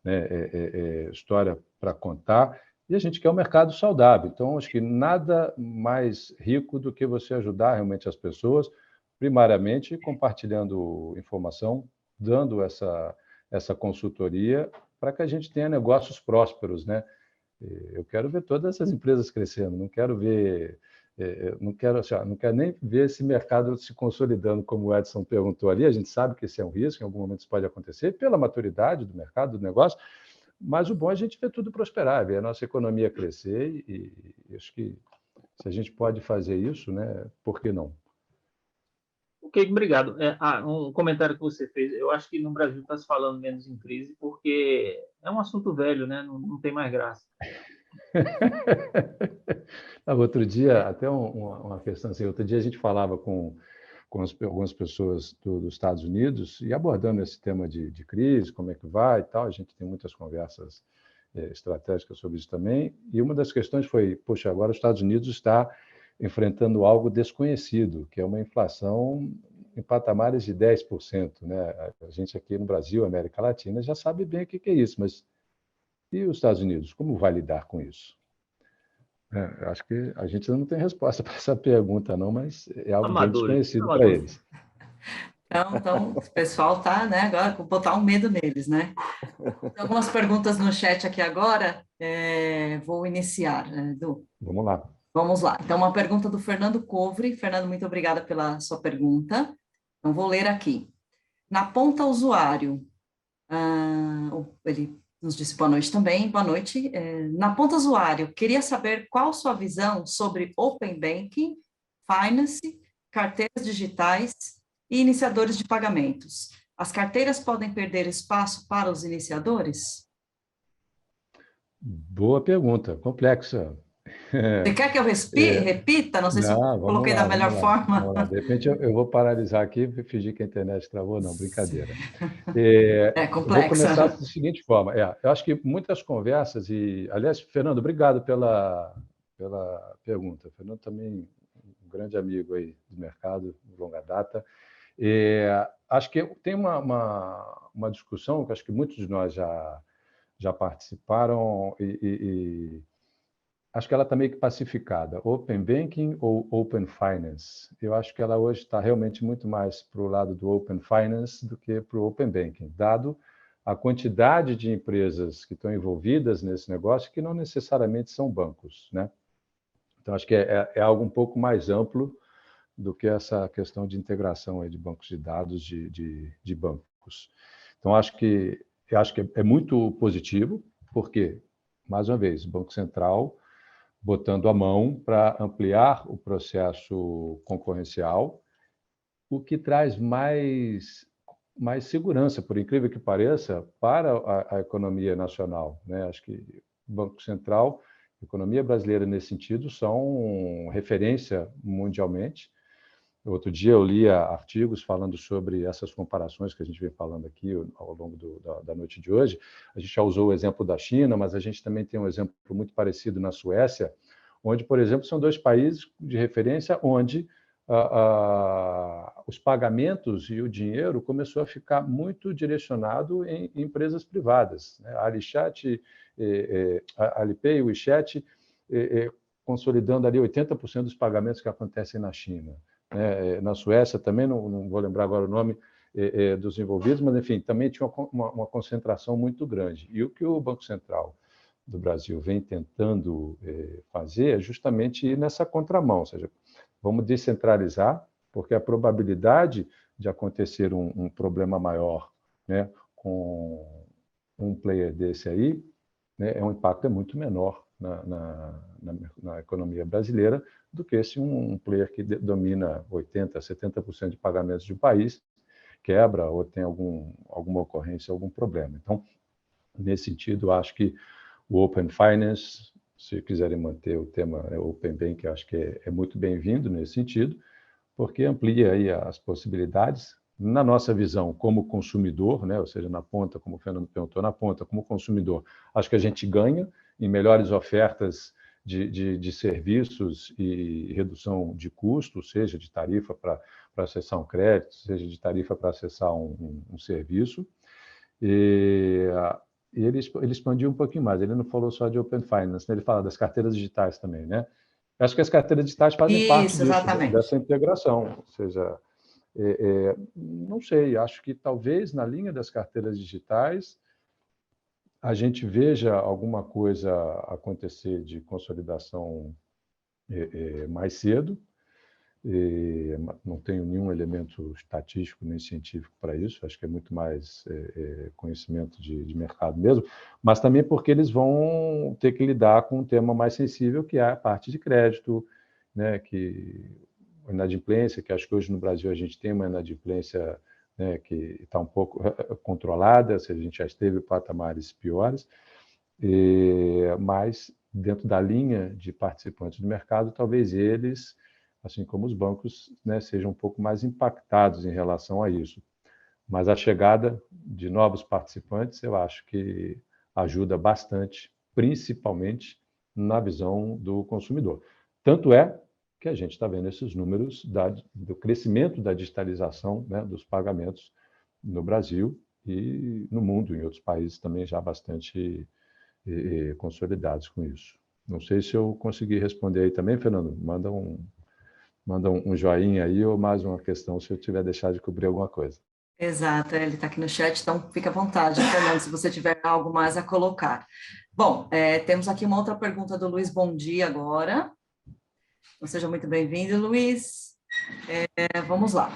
né, história para contar, e a gente quer um mercado saudável. Então, acho que nada mais rico do que você ajudar realmente as pessoas, primariamente compartilhando informação, dando essa consultoria para que a gente tenha negócios prósperos, né? Eu quero ver todas essas empresas crescendo, não quero nem ver esse mercado se consolidando, como o Edson perguntou ali. A gente sabe que esse é um risco, em algum momento isso pode acontecer, pela maturidade do mercado, do negócio, mas o bom é a gente ver tudo prosperar, ver a nossa economia crescer, e acho que se a gente pode fazer isso, né, por que não? Ok, obrigado. Um comentário que você fez, eu acho que no Brasil está se falando menos em crise porque é um assunto velho, né? Não tem mais graça. Outro dia, até uma questão assim, outro dia a gente falava com algumas pessoas dos Estados Unidos e abordando esse tema de crise, como é que vai e tal. A gente tem muitas conversas estratégicas sobre isso também, e uma das questões foi, poxa, agora os Estados Unidos está enfrentando algo desconhecido, que é uma inflação em patamares de 10%. Né? A gente aqui no Brasil, América Latina, já sabe bem o que é isso, mas e os Estados Unidos? Como vai lidar com isso? Acho que a gente não tem resposta para essa pergunta, não, mas é algo bem desconhecido para eles. Então, o pessoal está, né, agora, botar um medo neles, né? Tem algumas perguntas no chat aqui agora, vou iniciar, Edu. Vamos lá. Vamos lá. Então, uma pergunta do Fernando Covre. Fernando, muito obrigada pela sua pergunta. Então, vou ler aqui. Na ponta usuário, ele nos disse boa noite também, boa noite. Na ponta usuário, queria saber qual sua visão sobre Open Banking, Finance, carteiras digitais e iniciadores de pagamentos. As carteiras podem perder espaço para os iniciadores? Boa pergunta, complexa. Você quer que eu repita? Não sei se eu coloquei da melhor forma. De repente eu vou paralisar aqui e fingir que a internet travou. Não, brincadeira. Complexa. Vou começar da seguinte forma. Eu acho que muitas conversas e... Aliás, Fernando, obrigado pela pergunta. Fernando também um grande amigo aí do mercado, de longa data. Acho que tem uma discussão que acho que muitos de nós já participaram e acho que ela está meio que pacificada. Open Banking ou Open Finance? Eu acho que ela hoje está realmente muito mais para o lado do Open Finance do que para o Open Banking, dado a quantidade de empresas que estão envolvidas nesse negócio que não necessariamente são bancos, né? Então, acho que é algo um pouco mais amplo do que essa questão de integração aí de bancos de dados de bancos. Então, acho que é muito positivo, porque, mais uma vez, o Banco Central botando a mão para ampliar o processo concorrencial, o que traz mais segurança, por incrível que pareça, para a economia nacional, né? Acho que o Banco Central, a economia brasileira nesse sentido, são referência mundialmente. Outro dia eu lia artigos falando sobre essas comparações que a gente vem falando aqui ao longo da noite de hoje. A gente já usou o exemplo da China, mas a gente também tem um exemplo muito parecido na Suécia, onde, por exemplo, são dois países de referência onde os pagamentos e o dinheiro começou a ficar muito direcionado em empresas privadas. A Alipay e o WeChat consolidando ali 80% dos pagamentos que acontecem na China. Na Suécia também, não vou lembrar agora o nome dos envolvidos, mas, enfim, também tinha uma concentração muito grande. E o que o Banco Central do Brasil vem tentando fazer é justamente ir nessa contramão, ou seja, vamos descentralizar, porque a probabilidade de acontecer um problema maior, né, com um player desse aí, né, o impacto é muito menor na economia brasileira do que se um player que domina 80%, 70% de pagamentos de um país quebra ou tem alguma ocorrência, algum problema. Então, nesse sentido, acho que o Open Finance, se quiserem manter o tema Open Banking, acho que é muito bem-vindo nesse sentido, porque amplia aí as possibilidades. Na nossa visão, como consumidor, né, ou seja, na ponta, como o Fernando perguntou, na ponta, como consumidor, acho que a gente ganha em melhores ofertas de serviços e redução de custos, seja de tarifa para acessar um crédito, seja de tarifa para acessar um serviço. E ele expandiu um pouquinho mais, ele não falou só de Open Finance, né? Ele fala das carteiras digitais também, né? Acho que as carteiras digitais fazem parte disso, dessa integração, ou seja, não sei, acho que talvez na linha das carteiras digitais a gente veja alguma coisa acontecer de consolidação mais cedo. Não tenho nenhum elemento estatístico nem científico para isso, acho que é muito mais conhecimento de mercado mesmo, mas também porque eles vão ter que lidar com um tema mais sensível, que é a parte de crédito, né, que a inadimplência, que acho que hoje no Brasil a gente tem uma inadimplência, né, que está um pouco controlada, se a gente já esteve em patamares piores, mas dentro da linha de participantes do mercado, talvez eles, assim como os bancos, né, sejam um pouco mais impactados em relação a isso. Mas a chegada de novos participantes, eu acho que ajuda bastante, principalmente na visão do consumidor. Tanto é que a gente está vendo esses números do crescimento da digitalização, né, dos pagamentos no Brasil e no mundo, em outros países também já bastante consolidados com isso. Não sei se eu consegui responder aí também, Fernando. Manda um joinha aí ou mais uma questão se eu tiver deixado de cobrir alguma coisa. Exato, ele está aqui no chat, então fica à vontade, Fernando, se você tiver algo mais a colocar. Bom, temos aqui uma outra pergunta do Luiz Bom Dia agora. Então, seja muito bem-vindo, Luiz. Vamos lá.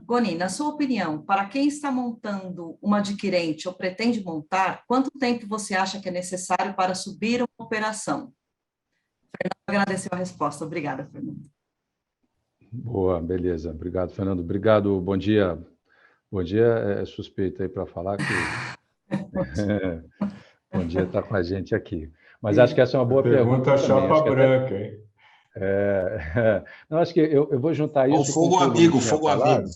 Goni, na sua opinião, para quem está montando uma adquirente ou pretende montar, quanto tempo você acha que é necessário para subir uma operação? Fernando agradeceu a resposta. Obrigada, Fernando. Boa, beleza. Obrigado, Fernando. Obrigado, bom dia. Bom dia é suspeito aí para falar que... Bom dia está com a gente aqui. Mas acho que essa é uma boa pergunta. Pergunta chapa branca, hein? Não, acho que eu vou juntar isso. O fogo amigo, fogo amigo.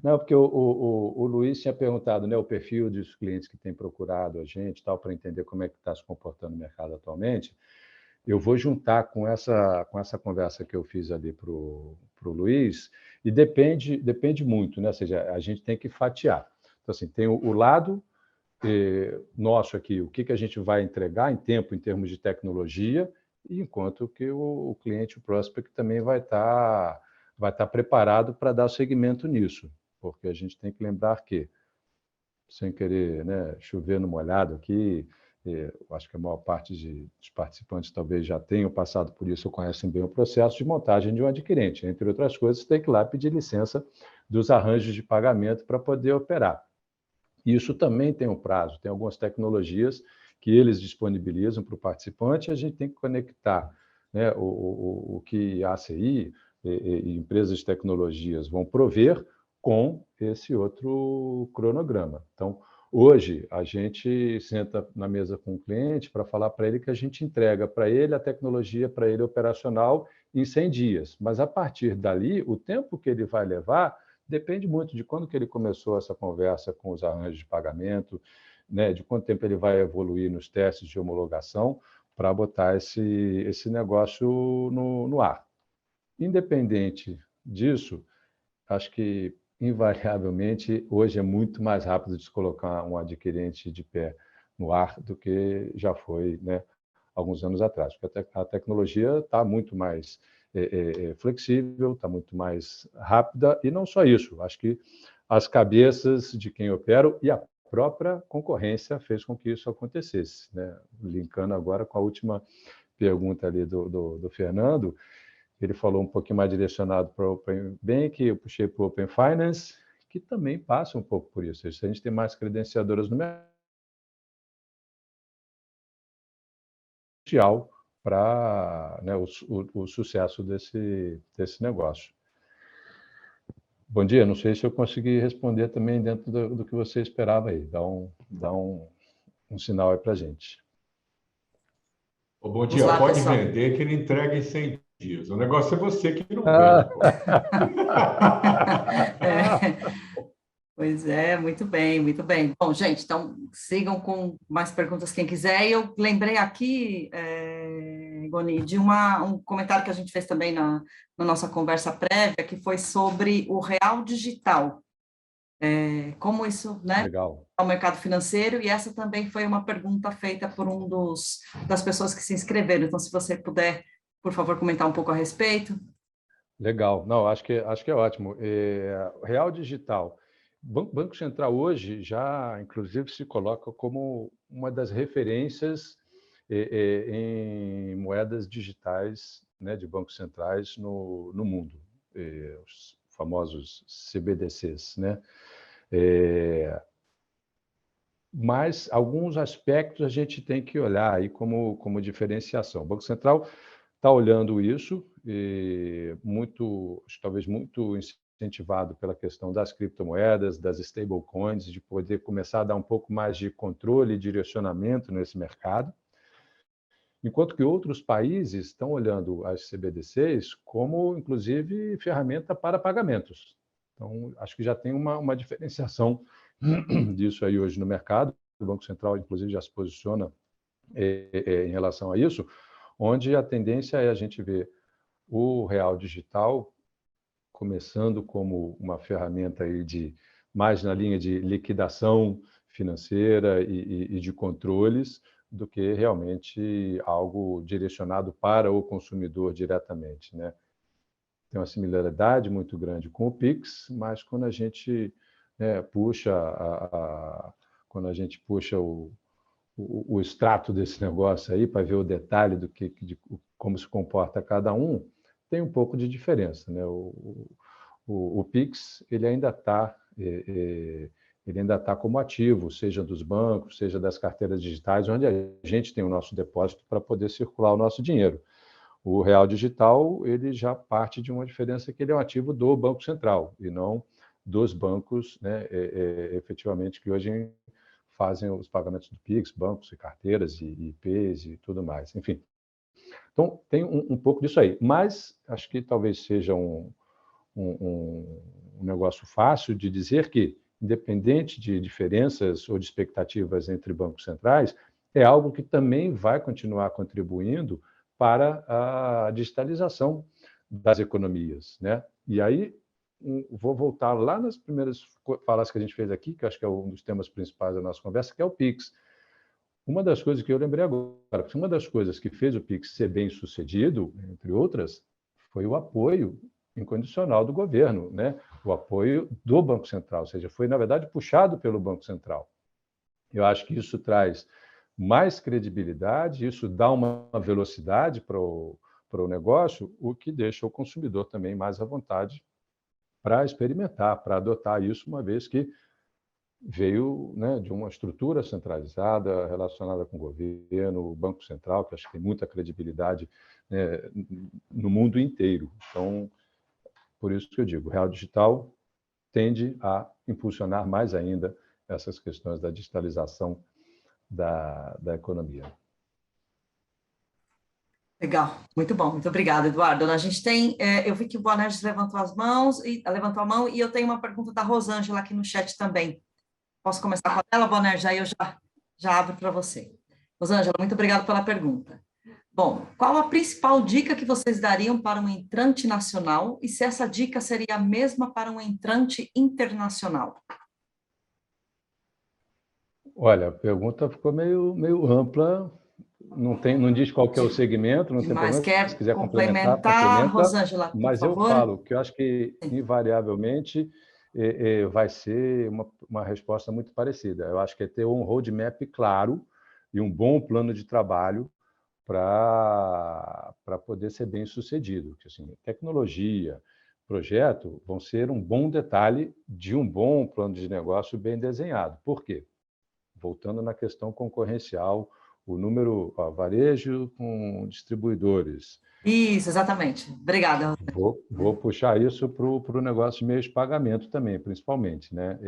Não, porque o Luiz tinha perguntado, né, o perfil dos clientes que têm procurado a gente, tal, para entender como é que está se comportando o mercado atualmente. Eu vou juntar com essa conversa que eu fiz ali para o Luiz, e depende muito, né? Ou seja, a gente tem que fatiar. Então, assim, tem o lado nosso aqui, o que a gente vai entregar em tempo, em termos de tecnologia, e enquanto que o cliente, o prospect, também vai estar preparado para dar seguimento nisso, porque a gente tem que lembrar que, sem querer, né, chover no molhado aqui, acho que a maior parte dos participantes talvez já tenham passado por isso ou conhecem bem o processo de montagem de um adquirente. Entre outras coisas, tem que ir lá pedir licença dos arranjos de pagamento para poder operar. Isso também tem um prazo, tem algumas tecnologias que eles disponibilizam para o participante, e a gente tem que conectar, né, o que a ACI e empresas de tecnologias vão prover com esse outro cronograma. Então, hoje, a gente senta na mesa com o cliente para falar para ele que a gente entrega para ele a tecnologia, para ele operacional, em 100 dias. Mas, a partir dali, o tempo que ele vai levar depende muito de quando que ele começou essa conversa com os arranjos de pagamento, né, de quanto tempo ele vai evoluir nos testes de homologação para botar esse negócio no ar. Independente disso, acho que, invariavelmente, hoje é muito mais rápido de se colocar um adquirente de pé no ar do que já foi, né, alguns anos atrás, porque a tecnologia está muito mais flexível, está muito mais rápida, e não só isso, acho que as cabeças de quem opera e a própria concorrência fez com que isso acontecesse, né? Linkando agora com a última pergunta ali do Fernando, ele falou um pouquinho mais direcionado para o Open Bank, eu puxei para o Open Finance, que também passa um pouco por isso. Se a gente tem mais credenciadoras no mercado, para, né, o sucesso desse negócio. Bom dia, não sei se eu consegui responder também dentro do que você esperava aí. Dá um sinal aí para a gente. Bom dia, pode pessoal. Vender que ele entrega em 100 dias. O negócio é você que não vende. Pois é, muito bem, muito bem. Bom, gente, então sigam com mais perguntas quem quiser. E eu lembrei aqui, Goni, de um comentário que a gente fez também na nossa conversa prévia, que foi sobre o real digital. Como isso, né, legal, ao mercado financeiro, e essa também foi uma pergunta feita por das pessoas que se inscreveram. Então, se você puder, por favor, comentar um pouco a respeito. Legal. Não, acho que é ótimo. Real digital. Banco Central hoje já, inclusive, se coloca como uma das referências em moedas digitais, né, de bancos centrais no mundo, os famosos CBDCs, né? Mas alguns aspectos a gente tem que olhar aí como diferenciação. O Banco Central está olhando isso, talvez muito incentivado pela questão das criptomoedas, das stablecoins, de poder começar a dar um pouco mais de controle e direcionamento nesse mercado, enquanto que outros países estão olhando as CBDCs como, inclusive, ferramenta para pagamentos. Então, acho que já tem uma diferenciação disso aí hoje no mercado. O Banco Central, inclusive, já se posiciona em relação a isso, onde a tendência é a gente ver o Real Digital, começando como uma ferramenta aí mais na linha de liquidação financeira e de controles, do que realmente algo direcionado para o consumidor diretamente, né? Tem uma similaridade muito grande com o Pix, mas quando a gente, né, puxa quando a gente puxa o extrato desse negócio aí para ver o detalhe de como se comporta cada um, tem um pouco de diferença, né? O Pix ele ainda está como ativo, seja dos bancos, seja das carteiras digitais, onde a gente tem o nosso depósito para poder circular o nosso dinheiro. O Real Digital ele já parte de uma diferença que ele é um ativo do Banco Central e não dos bancos, né, efetivamente, que hoje fazem os pagamentos do Pix, bancos e carteiras e IPs e tudo mais. Enfim, então tem um pouco disso aí, mas acho que talvez seja um negócio fácil de dizer que, independente de diferenças ou de expectativas entre bancos centrais, é algo que também vai continuar contribuindo para a digitalização das economias, né? E aí vou voltar lá nas primeiras falas que a gente fez aqui, que acho que é um dos temas principais da nossa conversa, que é o Pix. Uma das coisas que eu lembrei agora, uma das coisas que fez o Pix ser bem sucedido, entre outras, foi o apoio incondicional do governo, né? O apoio do Banco Central, ou seja, foi, na verdade, puxado pelo Banco Central. Eu acho que isso traz mais credibilidade, isso dá uma velocidade para o negócio, o que deixa o consumidor também mais à vontade para experimentar, para adotar isso, uma vez que veio, né, de uma estrutura centralizada relacionada com o governo, o Banco Central, que acho que tem muita credibilidade, né, no mundo inteiro. Então, por isso que eu digo, o Real Digital tende a impulsionar mais ainda essas questões da digitalização da economia. Legal, muito bom, muito obrigada, Eduardo. A gente tem, eu vi que o Boanerges levantou a mão e eu tenho uma pergunta da Rosângela aqui no chat também. Posso começar com ela, Boanerges? Aí eu já abro para você. Rosângela, muito obrigada pela pergunta. Bom, qual a principal dica que vocês dariam para um entrante nacional e se essa dica seria a mesma para um entrante internacional? Olha, a pergunta ficou meio ampla, não diz qual que é o segmento, não tem Mas problema, se quer quiser complementar, complementar, complementa, Rosângela, por mas eu favor? falo que eu acho que, invariavelmente, vai ser uma resposta muito parecida. Eu acho que é ter um roadmap claro e um bom plano de trabalho para poder ser bem sucedido. Assim, tecnologia, projeto vão ser um bom detalhe de um bom plano de negócio bem desenhado. Por quê? Voltando na questão concorrencial, o número varejo com distribuidores. Isso, exatamente. Obrigada. Vou puxar isso para o negócio de meios de pagamento também, principalmente, né?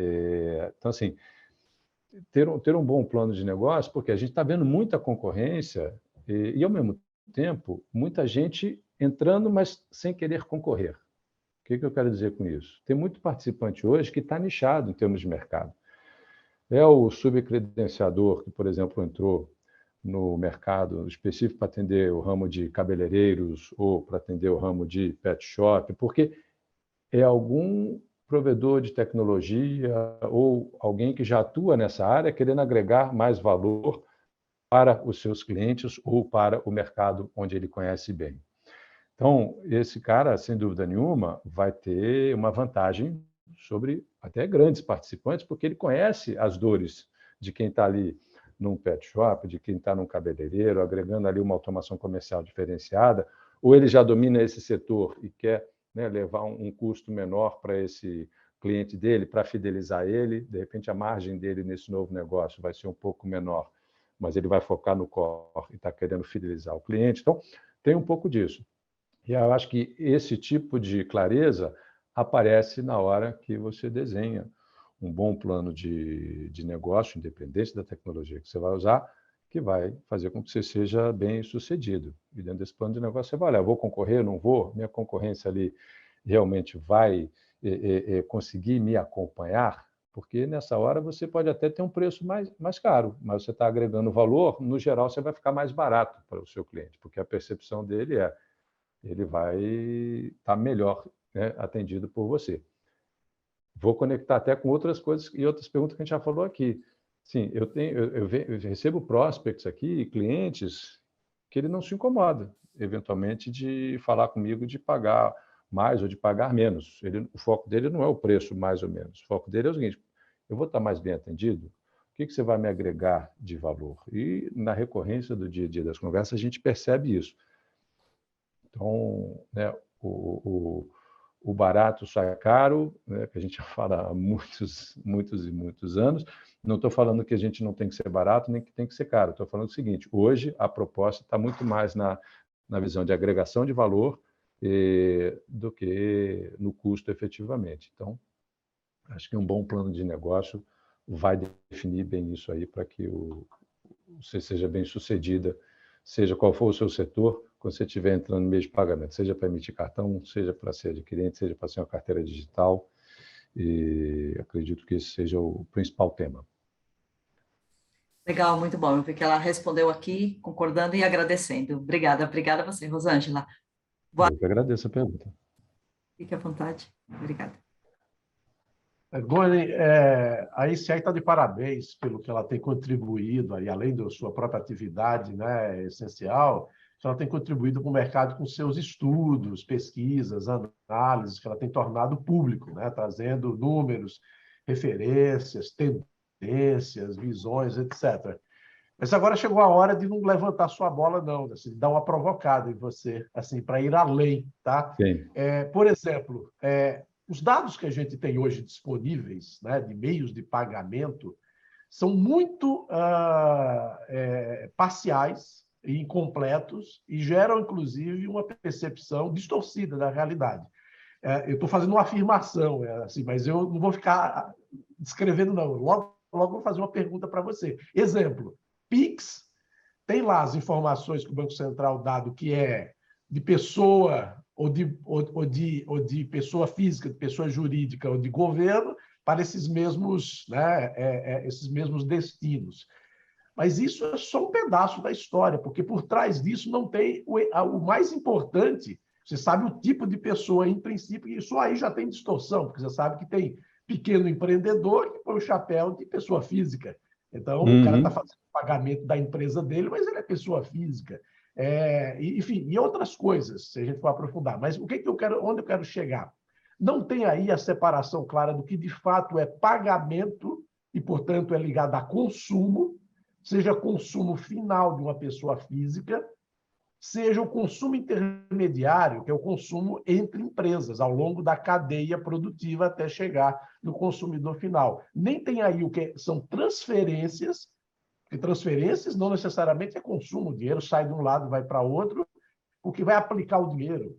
Então, assim, ter um bom plano de negócio, porque a gente está vendo muita concorrência e, ao mesmo tempo, muita gente entrando, mas sem querer concorrer. O que eu quero dizer com isso? Tem muito participante hoje que está nichado em termos de mercado. É o subcredenciador que, por exemplo, entrou no mercado específico para atender o ramo de cabeleireiros ou para atender o ramo de pet shop, porque é algum provedor de tecnologia ou alguém que já atua nessa área querendo agregar mais valor para os seus clientes ou para o mercado onde ele conhece bem. Então, esse cara, sem dúvida nenhuma, vai ter uma vantagem sobre até grandes participantes, porque ele conhece as dores de quem está ali num pet shop, de quem está num cabeleireiro, agregando ali uma automação comercial diferenciada, ou ele já domina esse setor e quer, né, levar um custo menor para esse cliente dele, para fidelizar ele, de repente a margem dele nesse novo negócio vai ser um pouco menor, mas ele vai focar no core e está querendo fidelizar o cliente. Então, tem um pouco disso. E eu acho que esse tipo de clareza aparece na hora que você desenha um bom plano de negócio, independente da tecnologia que você vai usar, que vai fazer com que você seja bem sucedido. E dentro desse plano de negócio, você vai olhar, vou concorrer, não vou? Minha concorrência ali realmente vai conseguir me acompanhar? Porque nessa hora você pode até ter um preço mais caro, mas você está agregando valor, no geral você vai ficar mais barato para o seu cliente, porque a percepção dele é ele vai estar melhor, né, atendido por você. Vou conectar até com outras coisas e outras perguntas que a gente já falou aqui. Sim, eu recebo prospects aqui, clientes, que ele não se incomoda, eventualmente, de falar comigo de pagar mais ou de pagar menos. O foco dele não é o preço, mais ou menos. O foco dele é o seguinte: eu vou estar mais bem atendido? O que você vai me agregar de valor? E na recorrência do dia a dia das conversas, a gente percebe isso. Então, né, o barato sai caro, né, que a gente já fala há muitos e muitos anos. Não estou falando que a gente não tem que ser barato, nem que tem que ser caro. Estou falando o seguinte: hoje a proposta está muito mais na visão de agregação de valor do que no custo efetivamente. Então, acho que um bom plano de negócio vai definir bem isso aí para que você seja bem sucedida, seja qual for o seu setor, quando você estiver entrando no meio de pagamento, seja para emitir cartão, seja para ser adquirente, seja para ser uma carteira digital. E acredito que esse seja o principal tema. Legal, muito bom. Eu vi que ela respondeu aqui, concordando e agradecendo. Obrigada a você, Rosângela. Eu que agradeço a pergunta. Fique à vontade. Obrigada. Goni, a ICI está de parabéns pelo que ela tem contribuído, aí, além da sua própria atividade, né, essencial, ela tem contribuído com o mercado com seus estudos, pesquisas, análises, que ela tem tornado público, né, trazendo números, referências, tendências, visões, etc. Mas agora chegou a hora de não levantar sua bola, não, assim, de dar uma provocada em você, assim, para ir além, tá? Sim. Por exemplo, os dados que a gente tem hoje disponíveis, né, de meios de pagamento, são muito parciais e incompletos e geram, inclusive, uma percepção distorcida da realidade. Eu estou fazendo uma afirmação, assim, mas eu não vou ficar descrevendo, não. Logo vou fazer uma pergunta para você. Exemplo, Pix, tem lá as informações que o Banco Central dado que é de pessoa ou de pessoa física, de pessoa jurídica ou de governo para esses mesmos, né, esses mesmos destinos. Mas isso é só um pedaço da história, porque por trás disso não tem o mais importante. Você sabe o tipo de pessoa, em princípio, e isso aí já tem distorção, porque você sabe que tem pequeno empreendedor que põe o chapéu de pessoa física. Então, o cara está fazendo o pagamento da empresa dele, mas ele é pessoa física. Enfim, e outras coisas, se a gente for aprofundar. Mas o que eu quero, onde eu quero chegar? Não tem aí a separação clara do que, de fato, é pagamento e, portanto, é ligado a consumo, seja consumo final de uma pessoa física, seja o consumo intermediário, que é o consumo entre empresas, ao longo da cadeia produtiva até chegar no consumidor final. Nem tem aí o que são transferências, porque transferências não necessariamente é consumo, o dinheiro sai de um lado e vai para outro, o que vai aplicar o dinheiro.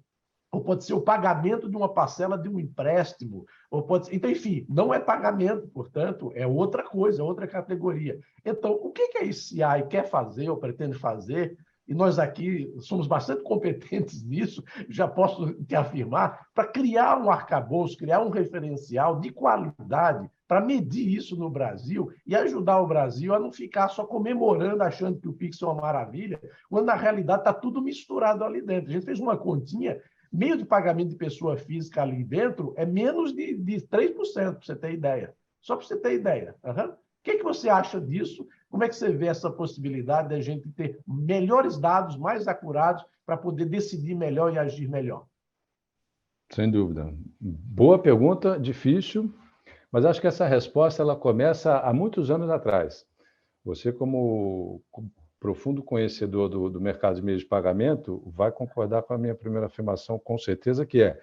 Ou pode ser o pagamento de uma parcela de um empréstimo, ou pode ser... Então, enfim, não é pagamento, portanto, é outra coisa, outra categoria. Então, o que a ICI quer fazer ou pretende fazer, e nós aqui somos bastante competentes nisso, já posso te afirmar, para criar um arcabouço, criar um referencial de qualidade para medir isso no Brasil e ajudar o Brasil a não ficar só comemorando, achando que o Pix é uma maravilha, quando na realidade está tudo misturado ali dentro. A gente fez uma continha, meio de pagamento de pessoa física ali dentro é menos de 3%, para você ter ideia. Só para você ter ideia. Uhum. O que você acha disso? Como é que você vê essa possibilidade de a gente ter melhores dados, mais acurados, para poder decidir melhor e agir melhor? Sem dúvida. Boa pergunta, difícil, mas acho que essa resposta ela começa há muitos anos atrás. Você, como profundo conhecedor do mercado de meios de pagamento, vai concordar com a minha primeira afirmação, com certeza, que é: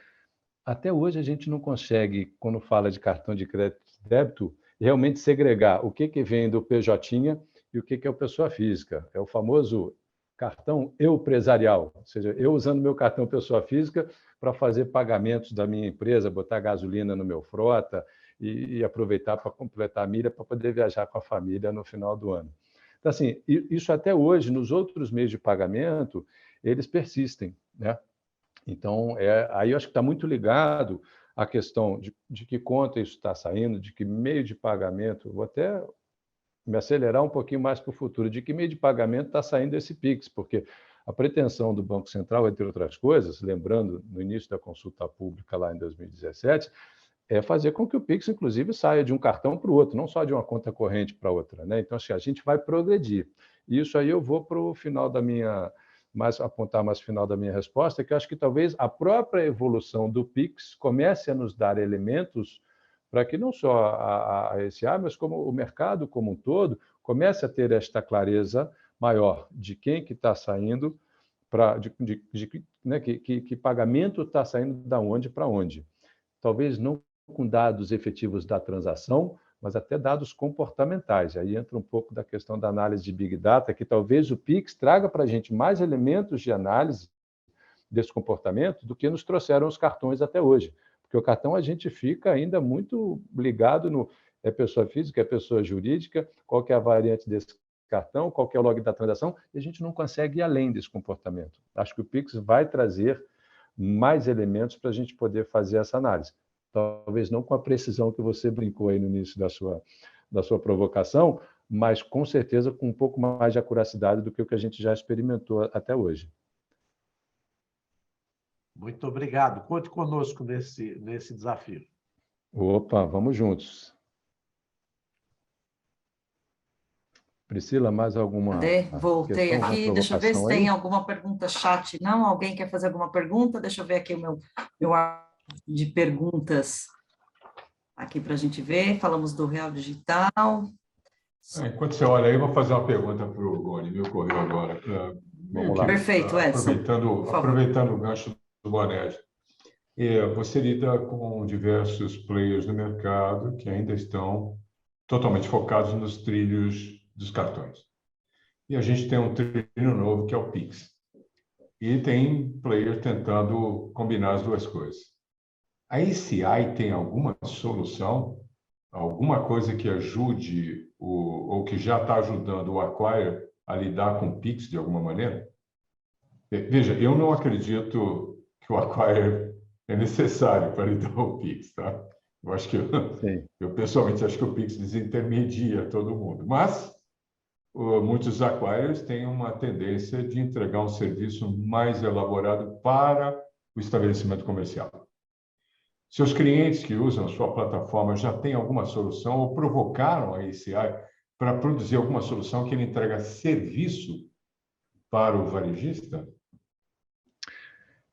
até hoje a gente não consegue, quando fala de cartão de crédito e débito, realmente segregar o que vem do PJ e o que é o pessoa física. É o famoso cartão empresarial, ou seja, eu usando meu cartão pessoa física para fazer pagamentos da minha empresa, botar gasolina no meu frota e aproveitar para completar a milha para poder viajar com a família no final do ano. Então, assim, isso até hoje, nos outros meios de pagamento, eles persistem, né? Então, aí eu acho que está muito ligado à questão de que conta isso está saindo, de que meio de pagamento, vou até me acelerar um pouquinho mais para o futuro, de que meio de pagamento está saindo esse Pix, porque A pretensão do Banco Central, entre outras coisas, lembrando no início da consulta pública lá em 2017, é fazer com que o Pix, inclusive, saia de um cartão para o outro, não só de uma conta corrente para outra, né? Então, assim, a gente vai progredir. E isso aí eu vou para o final da minha... apontar mais final da minha resposta, que eu acho que talvez a própria evolução do Pix comece a nos dar elementos para que não só a SA, mas como o mercado como um todo, comece a ter esta clareza maior de quem que está saindo, né, que pagamento está saindo da onde para onde. Talvez não com dados efetivos da transação, mas até dados comportamentais. Aí entra um pouco da questão da análise de Big Data, que talvez o Pix traga para a gente mais elementos de análise desse comportamento do que nos trouxeram os cartões até hoje. Porque o cartão a gente fica ainda muito ligado no é pessoa física, é pessoa jurídica, qual que é a variante desse cartão, qual que é o log da transação, e a gente não consegue ir além desse comportamento. Acho que o Pix vai trazer mais elementos para a gente poder fazer essa análise. Talvez não com a precisão que você brincou aí no início da sua provocação, mas com certeza com um pouco mais de acuracidade do que o que a gente já experimentou até hoje. Muito obrigado. Conte conosco nesse desafio. Opa, vamos juntos. Priscila, mais alguma? Voltei aqui, deixa eu ver se tem aí? alguma pergunta chat. Não? Alguém quer fazer alguma pergunta? Deixa eu ver aqui o meu de perguntas aqui para a gente ver. Falamos do Real Digital. Enquanto você olha aí, eu vou fazer uma pergunta para o Goni, me ocorreu agora. Vamos lá. Perfeito, Edson. Aproveitando o gancho do Bonetti. Você lida com diversos players no mercado que ainda estão totalmente focados nos trilhos dos cartões. E a gente tem um trilho novo, que é o Pix. E tem player tentando combinar as duas coisas. A ACI tem alguma solução, alguma coisa que ajude, ou que já está ajudando o Acquire a lidar com o Pix de alguma maneira? Veja, eu não acredito que o Acquire é necessário para lidar com o Pix, tá? Eu acho que eu pessoalmente acho que o Pix desintermedia todo mundo, mas muitos acquirers têm uma tendência de entregar um serviço mais elaborado para o estabelecimento comercial. Seus clientes que usam a sua plataforma já têm alguma solução ou provocaram a ACI para produzir alguma solução que ele entrega serviço para o varejista?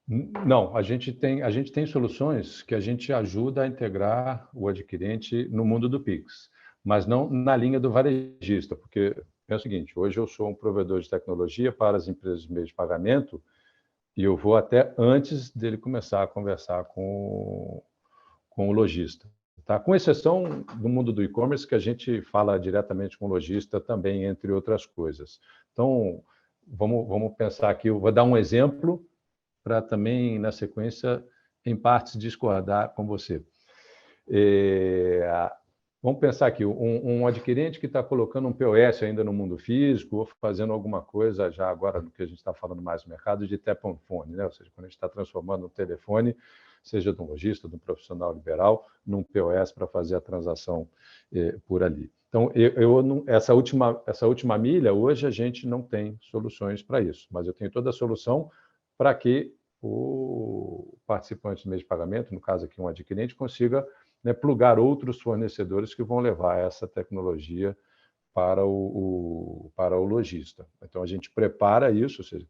Não, a gente tem soluções que a gente ajuda a integrar o adquirente no mundo do Pix, mas não na linha do varejista, porque é o seguinte, hoje eu sou um provedor de tecnologia para as empresas de meio de pagamento e eu vou até antes dele começar a conversar com o lojista. Tá? Com exceção do mundo do e-commerce, que a gente fala diretamente com o lojista também, entre outras coisas. Então, vamos pensar aqui, eu vou dar um exemplo para também, na sequência, em partes, discordar com você. Vamos pensar aqui, um adquirente que está colocando um POS ainda no mundo físico ou fazendo alguma coisa, já agora no que a gente está falando mais no mercado, de tap on phone, né? Ou seja, quando a gente está transformando um telefone, seja de um lojista, de um profissional liberal, num POS para fazer a transação por ali. Então, essa última milha, hoje a gente não tem soluções para isso, mas eu tenho toda a solução para que o participante do meio de pagamento, no caso aqui um adquirente, consiga, né, plugar outros fornecedores que vão levar essa tecnologia para o lojista. Então, a gente prepara isso, ou seja,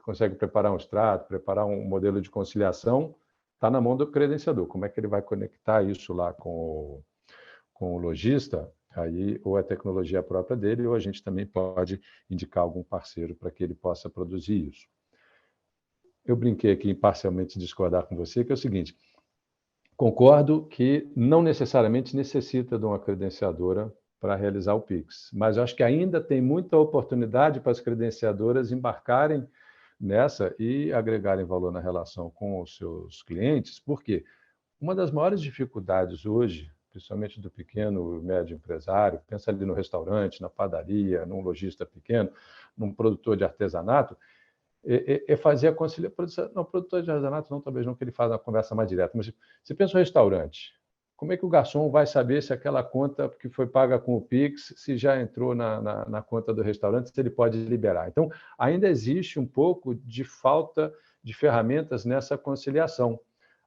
consegue preparar um extrato, preparar um modelo de conciliação, está na mão do credenciador. Como é que ele vai conectar isso lá com o lojista? Aí, ou é tecnologia própria dele, ou a gente também pode indicar algum parceiro para que ele possa produzir isso. Eu brinquei aqui em parcialmente discordar com você, que é o seguinte, concordo que não necessariamente necessita de uma credenciadora para realizar o Pix, mas eu acho que ainda tem muita oportunidade para as credenciadoras embarcarem nessa e agregarem valor na relação com os seus clientes, porque uma das maiores dificuldades hoje, principalmente do pequeno e médio empresário, pensa ali no restaurante, na padaria, num lojista pequeno, num produtor de artesanato, é fazer a conciliação. Não, produtor de artesanato não, talvez não, que ele faz uma conversa mais direta, mas você pensa no restaurante. como é que o garçom vai saber se aquela conta que foi paga com o Pix, se já entrou na conta do restaurante, se ele pode liberar? Então, ainda existe um pouco de falta de ferramentas nessa conciliação.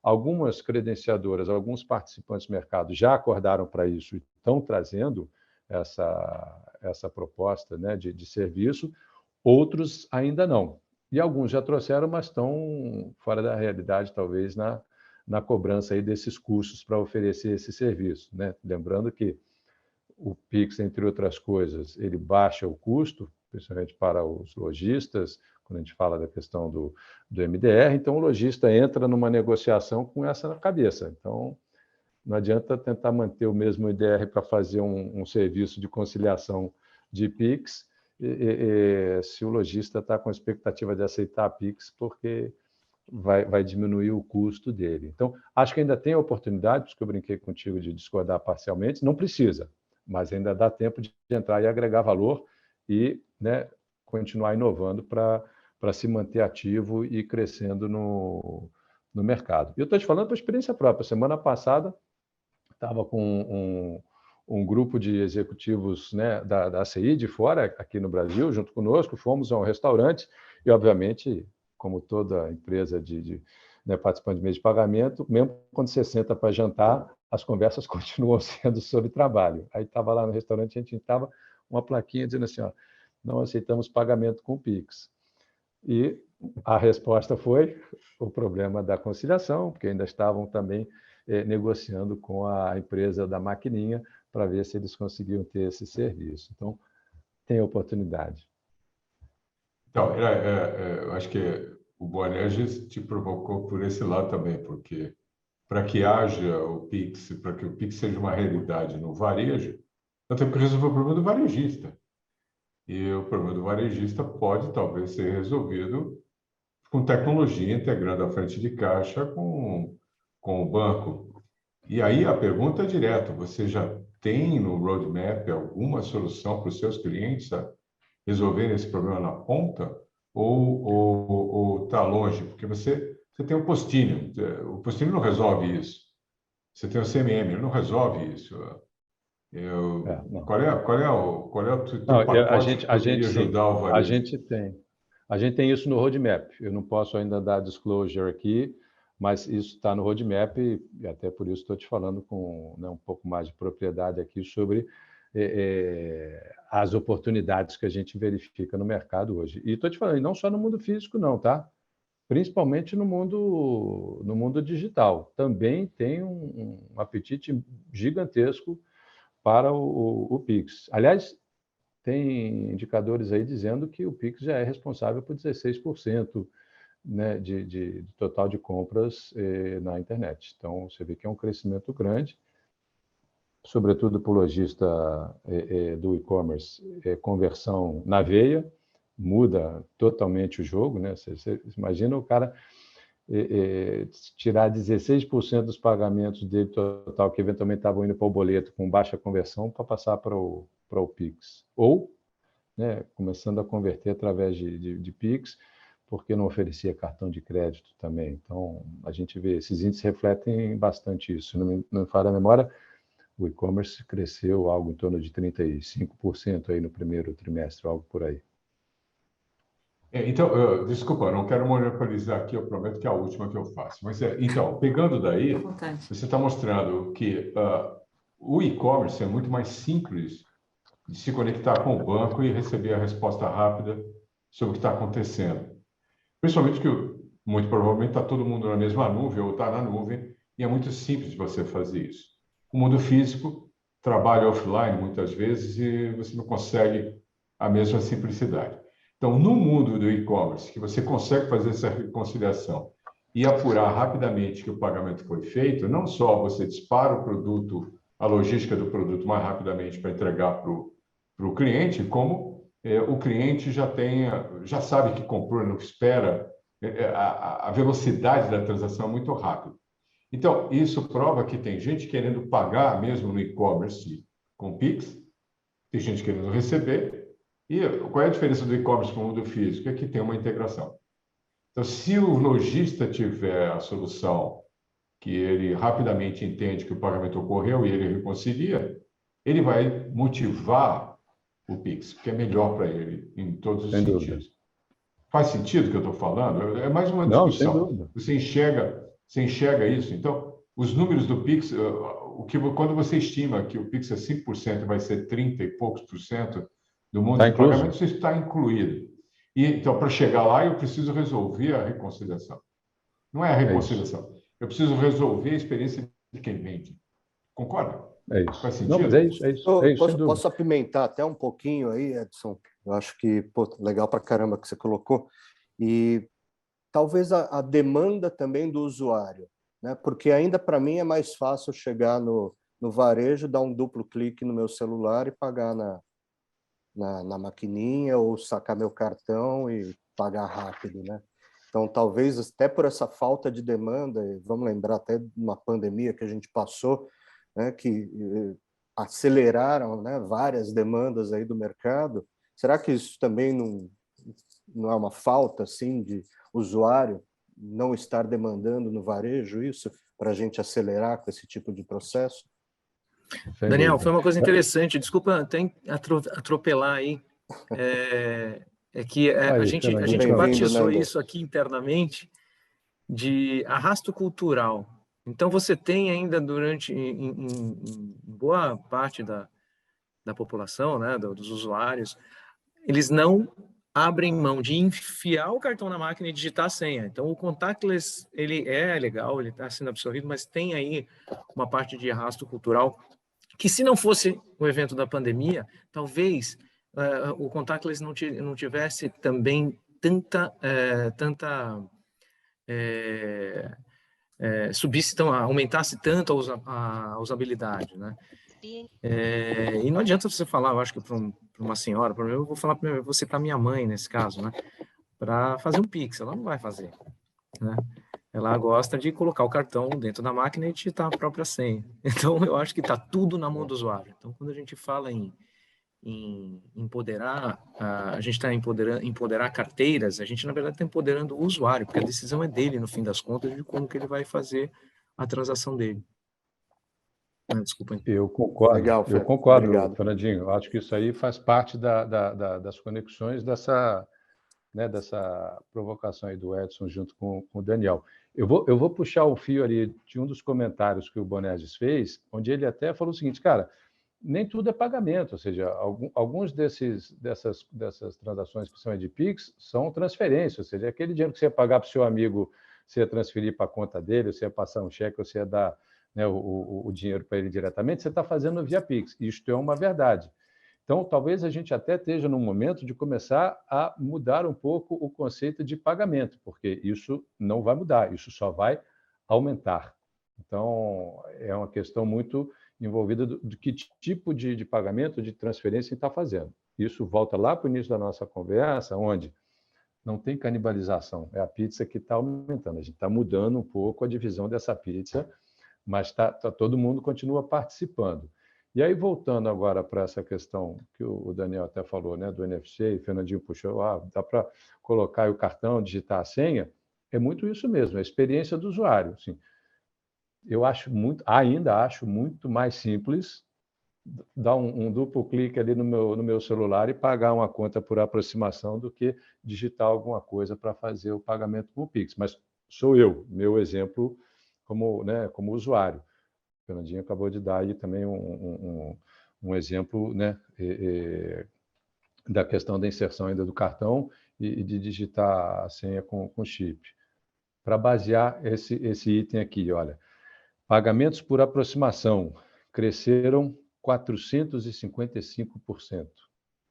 Algumas credenciadoras, alguns participantes do mercado já acordaram para isso e estão trazendo essa proposta, né, de serviço, outros ainda não. E alguns já trouxeram, mas estão fora da realidade, talvez, na cobrança aí desses custos para oferecer esse serviço, né? Lembrando que o Pix, entre outras coisas, ele baixa o custo, principalmente para os lojistas, quando a gente fala da questão do MDR, então o lojista entra numa negociação com essa na cabeça. Então, não adianta tentar manter o mesmo IDR para fazer um serviço de conciliação de Pix, se o lojista está com a expectativa de aceitar a Pix, porque vai diminuir o custo dele. Então, acho que ainda tem a oportunidade, porque eu brinquei contigo de discordar parcialmente, não precisa, mas ainda dá tempo de entrar e agregar valor e, né, continuar inovando para se manter ativo e crescendo no mercado. E eu estou te falando por experiência própria. Semana passada, estava com um grupo de executivos, né, da ACI de fora, aqui no Brasil, junto conosco, fomos a um restaurante e, obviamente, como toda empresa né, participante de meio de pagamento, mesmo quando você senta para jantar, as conversas continuam sendo sobre trabalho. Aí estava lá no restaurante, a gente estava uma plaquinha dizendo assim, ó, não aceitamos pagamento com Pix. E a resposta foi o problema da conciliação, porque ainda estavam também negociando com a empresa da maquininha para ver se eles conseguiam ter esse serviço. Então, tem oportunidade. Então, eu acho que o Boanerges te provocou por esse lado também, porque para que haja o Pix, para que o Pix seja uma realidade no varejo, nós temos que resolver o problema do varejista. E o problema do varejista pode, talvez, ser resolvido com tecnologia, integrando a frente de caixa com o banco. E aí a pergunta é direta, você já tem no roadmap alguma solução para os seus clientes resolverem esse problema na ponta? Ou está longe? Porque você tem o Postinho não resolve isso. Você tem o CMM, ele não resolve isso. Qual é o teu pacote que poderia ajudar o varejo? A gente tem isso no roadmap. Eu não posso ainda dar disclosure aqui, mas isso está no roadmap e até por isso estou te falando com, né, um pouco mais de propriedade aqui sobre as oportunidades que a gente verifica no mercado hoje. E estou te falando, não só no mundo físico, não, tá? Principalmente no mundo digital. Também tem um apetite gigantesco para o Pix. Aliás, tem indicadores aí dizendo que o Pix já é responsável por 16%, né, de total de compras na internet. Então, você vê que é um crescimento grande, sobretudo para o lojista do e-commerce, conversão na veia, muda totalmente o jogo, né? Você imagina o cara tirar 16% dos pagamentos dele total, que eventualmente estavam indo para o boleto com baixa conversão, para passar para o Pix. Ou, né, começando a converter através de Pix, porque não oferecia cartão de crédito também. Então, a gente vê, esses índices refletem bastante isso. Não me falha a memória, o e-commerce cresceu algo em torno de 35% aí no primeiro trimestre, algo por aí. Então, desculpa, eu não quero monopolizar aqui, eu prometo que é a última que eu faço. Mas, então, pegando daí, você está mostrando que o e-commerce é muito mais simples de se conectar com o banco e receber a resposta rápida sobre o que está acontecendo. Principalmente que, muito provavelmente, está todo mundo na mesma nuvem ou está na nuvem, e é muito simples de você fazer isso. O mundo físico trabalha offline, muitas vezes, e você não consegue a mesma simplicidade. Então, no mundo do e-commerce, que você consegue fazer essa reconciliação e apurar rapidamente que o pagamento foi feito, não só você dispara o produto, a logística do produto mais rapidamente para entregar para o cliente, como o cliente já sabe que comprou, não espera, a velocidade da transação é muito rápida. Então, isso prova que tem gente querendo pagar mesmo no e-commerce com Pix, tem gente querendo receber. E qual é a diferença do e-commerce com o mundo físico? É que tem uma integração. Então, se o lojista tiver a solução que ele rapidamente entende que o pagamento ocorreu e ele reconcilia, ele vai motivar o Pix, que é melhor para ele em todos os Sem dúvida. sentidos. Faz sentido o que eu estou falando? É mais uma Não, sem discussão. dúvida. Você enxerga isso? Então, os números do Pix, quando você estima que o Pix é 5% e vai ser 30 e poucos por cento do mundo de pagamento, você está incluído. E, então, para chegar lá, eu preciso resolver a reconciliação. Não é a reconciliação. Eu preciso resolver a experiência de quem vende. Concorda? É isso. Faz sentido? Não, mas é isso, é isso. É isso, Posso apimentar até um pouquinho aí, Edson? Eu acho que, legal pra caramba que você colocou. E talvez a demanda também do usuário, né? Porque ainda para mim é mais fácil chegar no varejo, dar um duplo clique no meu celular e pagar na maquininha ou sacar meu cartão e pagar rápido, né? Então, talvez até por essa falta de demanda, vamos lembrar até de uma pandemia que a gente passou, né, que aceleraram, né, várias demandas aí do mercado. Será que isso também não é uma falta assim de usuário não estar demandando no varejo isso para a gente acelerar com esse tipo de processo? Daniel, foi uma coisa interessante. Desculpa até atropelar aí. É que a gente batizou isso aqui internamente de arrasto cultural. Então, você tem ainda em boa parte da população, né, dos usuários, eles não abrem mão de enfiar o cartão na máquina e digitar a senha. Então, o contactless, ele é legal, ele está sendo absorvido, mas tem aí uma parte de arrasto cultural que, se não fosse o evento da pandemia, talvez o contactless não tivesse também subisse aumentasse tanto a usabilidade, né? E não adianta você falar, eu acho que para uma senhora, para mim, eu vou falar, vou citar minha mãe nesse caso, né? Para fazer um Pix, ela não vai fazer, né? Ela gosta de colocar o cartão dentro da máquina e digitar a própria senha. Então, eu acho que está tudo na mão do usuário. Então, quando a gente fala em empoderar, a gente está empoderar carteiras, a gente, na verdade, está empoderando o usuário, porque a decisão é dele, no fim das contas, de como que ele vai fazer a transação dele. Desculpa. Eu concordo. Legal, eu concordo, obrigado. Fernandinho. Eu acho que isso aí faz parte das conexões dessa provocação aí do Edson junto com o Daniel. Eu vou puxar o fio ali de um dos comentários que o Boneses fez, onde ele até falou o seguinte, cara, nem tudo é pagamento, ou seja, alguns dessas transações que são de Pix são transferências, ou seja, aquele dinheiro que você ia pagar para o seu amigo, você ia transferir para a conta dele, você ia passar um cheque, você ia dar, né, o dinheiro para ele diretamente, você está fazendo via Pix. Isto é uma verdade. Então, talvez a gente até esteja no momento de começar a mudar um pouco o conceito de pagamento, porque isso não vai mudar, isso só vai aumentar. Então, é uma questão muito envolvida de que tipo de pagamento, de transferência está fazendo. Isso volta lá para o início da nossa conversa, onde não tem canibalização, é a pizza que está aumentando. A gente está mudando um pouco a divisão dessa pizza, mas todo mundo continua participando. E aí, voltando agora para essa questão que o Daniel até falou, né, do NFC, e o Fernandinho puxou, dá para colocar o cartão, digitar a senha, é muito isso mesmo, a experiência do usuário. Assim, eu ainda acho muito mais simples dar um duplo clique ali no meu celular e pagar uma conta por aproximação do que digitar alguma coisa para fazer o pagamento com o Pix. Mas sou eu, meu exemplo como usuário. O Fernandinho acabou de dar aí também um exemplo, né, da questão da inserção ainda do cartão e de digitar a senha com chip. Para basear esse item aqui, olha, pagamentos por aproximação cresceram 455%.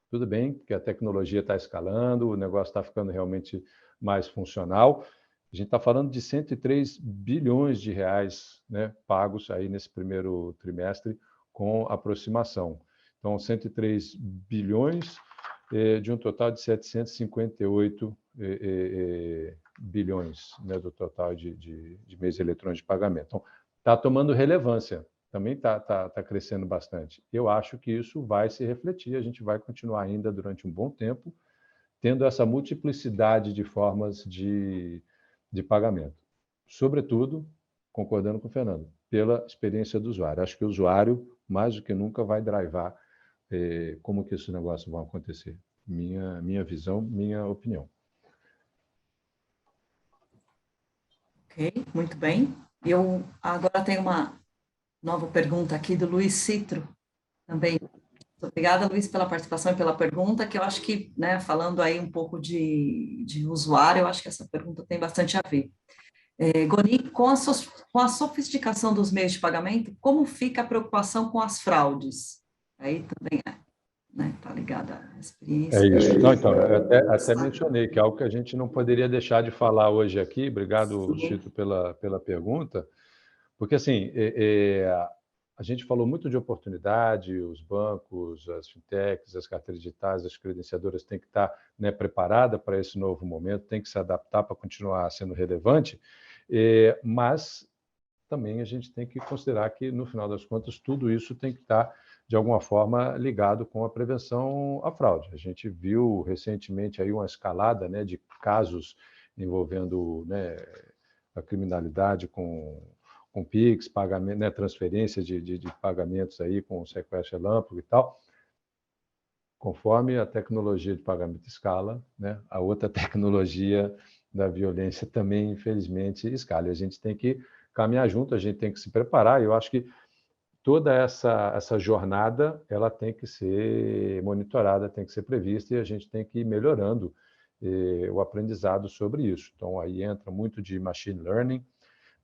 Tudo bem que a tecnologia está escalando, o negócio está ficando realmente mais funcional. A gente está falando de 103 bilhões de reais, né, pagos aí nesse primeiro trimestre com aproximação. Então, 103 bilhões de um total de 758 bilhões, né, do total de meios eletrônicos de pagamento. Então, está tomando relevância, também está crescendo bastante. Eu acho que isso vai se refletir, a gente vai continuar ainda durante um bom tempo tendo essa multiplicidade de formas de pagamento. Sobretudo, concordando com o Fernando, pela experiência do usuário. Acho que o usuário, mais do que nunca, vai drivar como que esses negócios vão acontecer. Minha visão, minha opinião. Ok, muito bem. Eu agora tenho uma nova pergunta aqui do Luiz Citro, também. Muito obrigada, Luiz, pela participação e pela pergunta, que eu acho que, né, falando aí um pouco de usuário, eu acho que essa pergunta tem bastante a ver. Goni, com a sofisticação dos meios de pagamento, como fica a preocupação com as fraudes? Aí também tá ligada à experiência. É isso. Não, então, eu até mencionei que é algo que a gente não poderia deixar de falar hoje aqui. Obrigado, Chito, pela pergunta, porque, assim, a gente falou muito de oportunidade, os bancos, as fintechs, as carteiras digitais, as credenciadoras têm que estar, né, preparadas para esse novo momento, têm que se adaptar para continuar sendo relevante, mas também a gente tem que considerar que, no final das contas, tudo isso tem que estar, de alguma forma, ligado com a prevenção à fraude. A gente viu recentemente aí uma escalada, né, de casos envolvendo, né, a criminalidade com PIX, pagamento, né, transferência de pagamentos aí com sequestro relâmpago e tal. Conforme a tecnologia de pagamento escala, né, a outra tecnologia da violência também, infelizmente, escala. E a gente tem que caminhar junto, a gente tem que se preparar. Eu acho que toda essa jornada ela tem que ser monitorada, tem que ser prevista, e a gente tem que ir melhorando o aprendizado sobre isso. Então, aí entra muito de machine learning,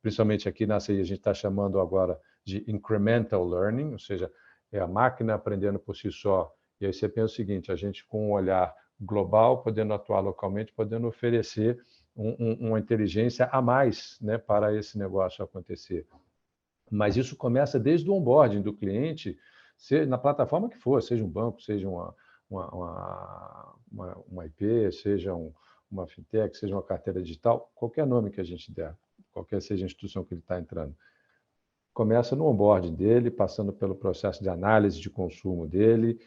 principalmente aqui na CI a gente está chamando agora de incremental learning, ou seja, é a máquina aprendendo por si só. E aí você pensa o seguinte, a gente com um olhar global, podendo atuar localmente, podendo oferecer uma inteligência a mais, né, para esse negócio acontecer. Mas isso começa desde o onboarding do cliente, na plataforma que for, seja um banco, seja uma IP, seja uma fintech, seja uma carteira digital, qualquer nome que a gente der, qualquer seja a instituição que ele está entrando. Começa no onboarding dele, passando pelo processo de análise de consumo dele,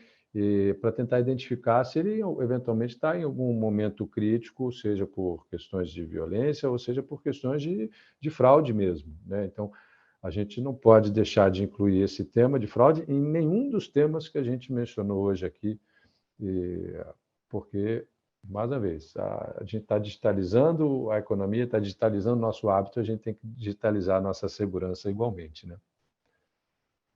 para tentar identificar se ele eventualmente está em algum momento crítico, seja por questões de violência ou seja por questões de fraude mesmo, né? Então, a gente não pode deixar de incluir esse tema de fraude em nenhum dos temas que a gente mencionou hoje aqui, porque, mais uma vez, a gente está digitalizando a economia, está digitalizando o nosso hábito, a gente tem que digitalizar a nossa segurança igualmente, né?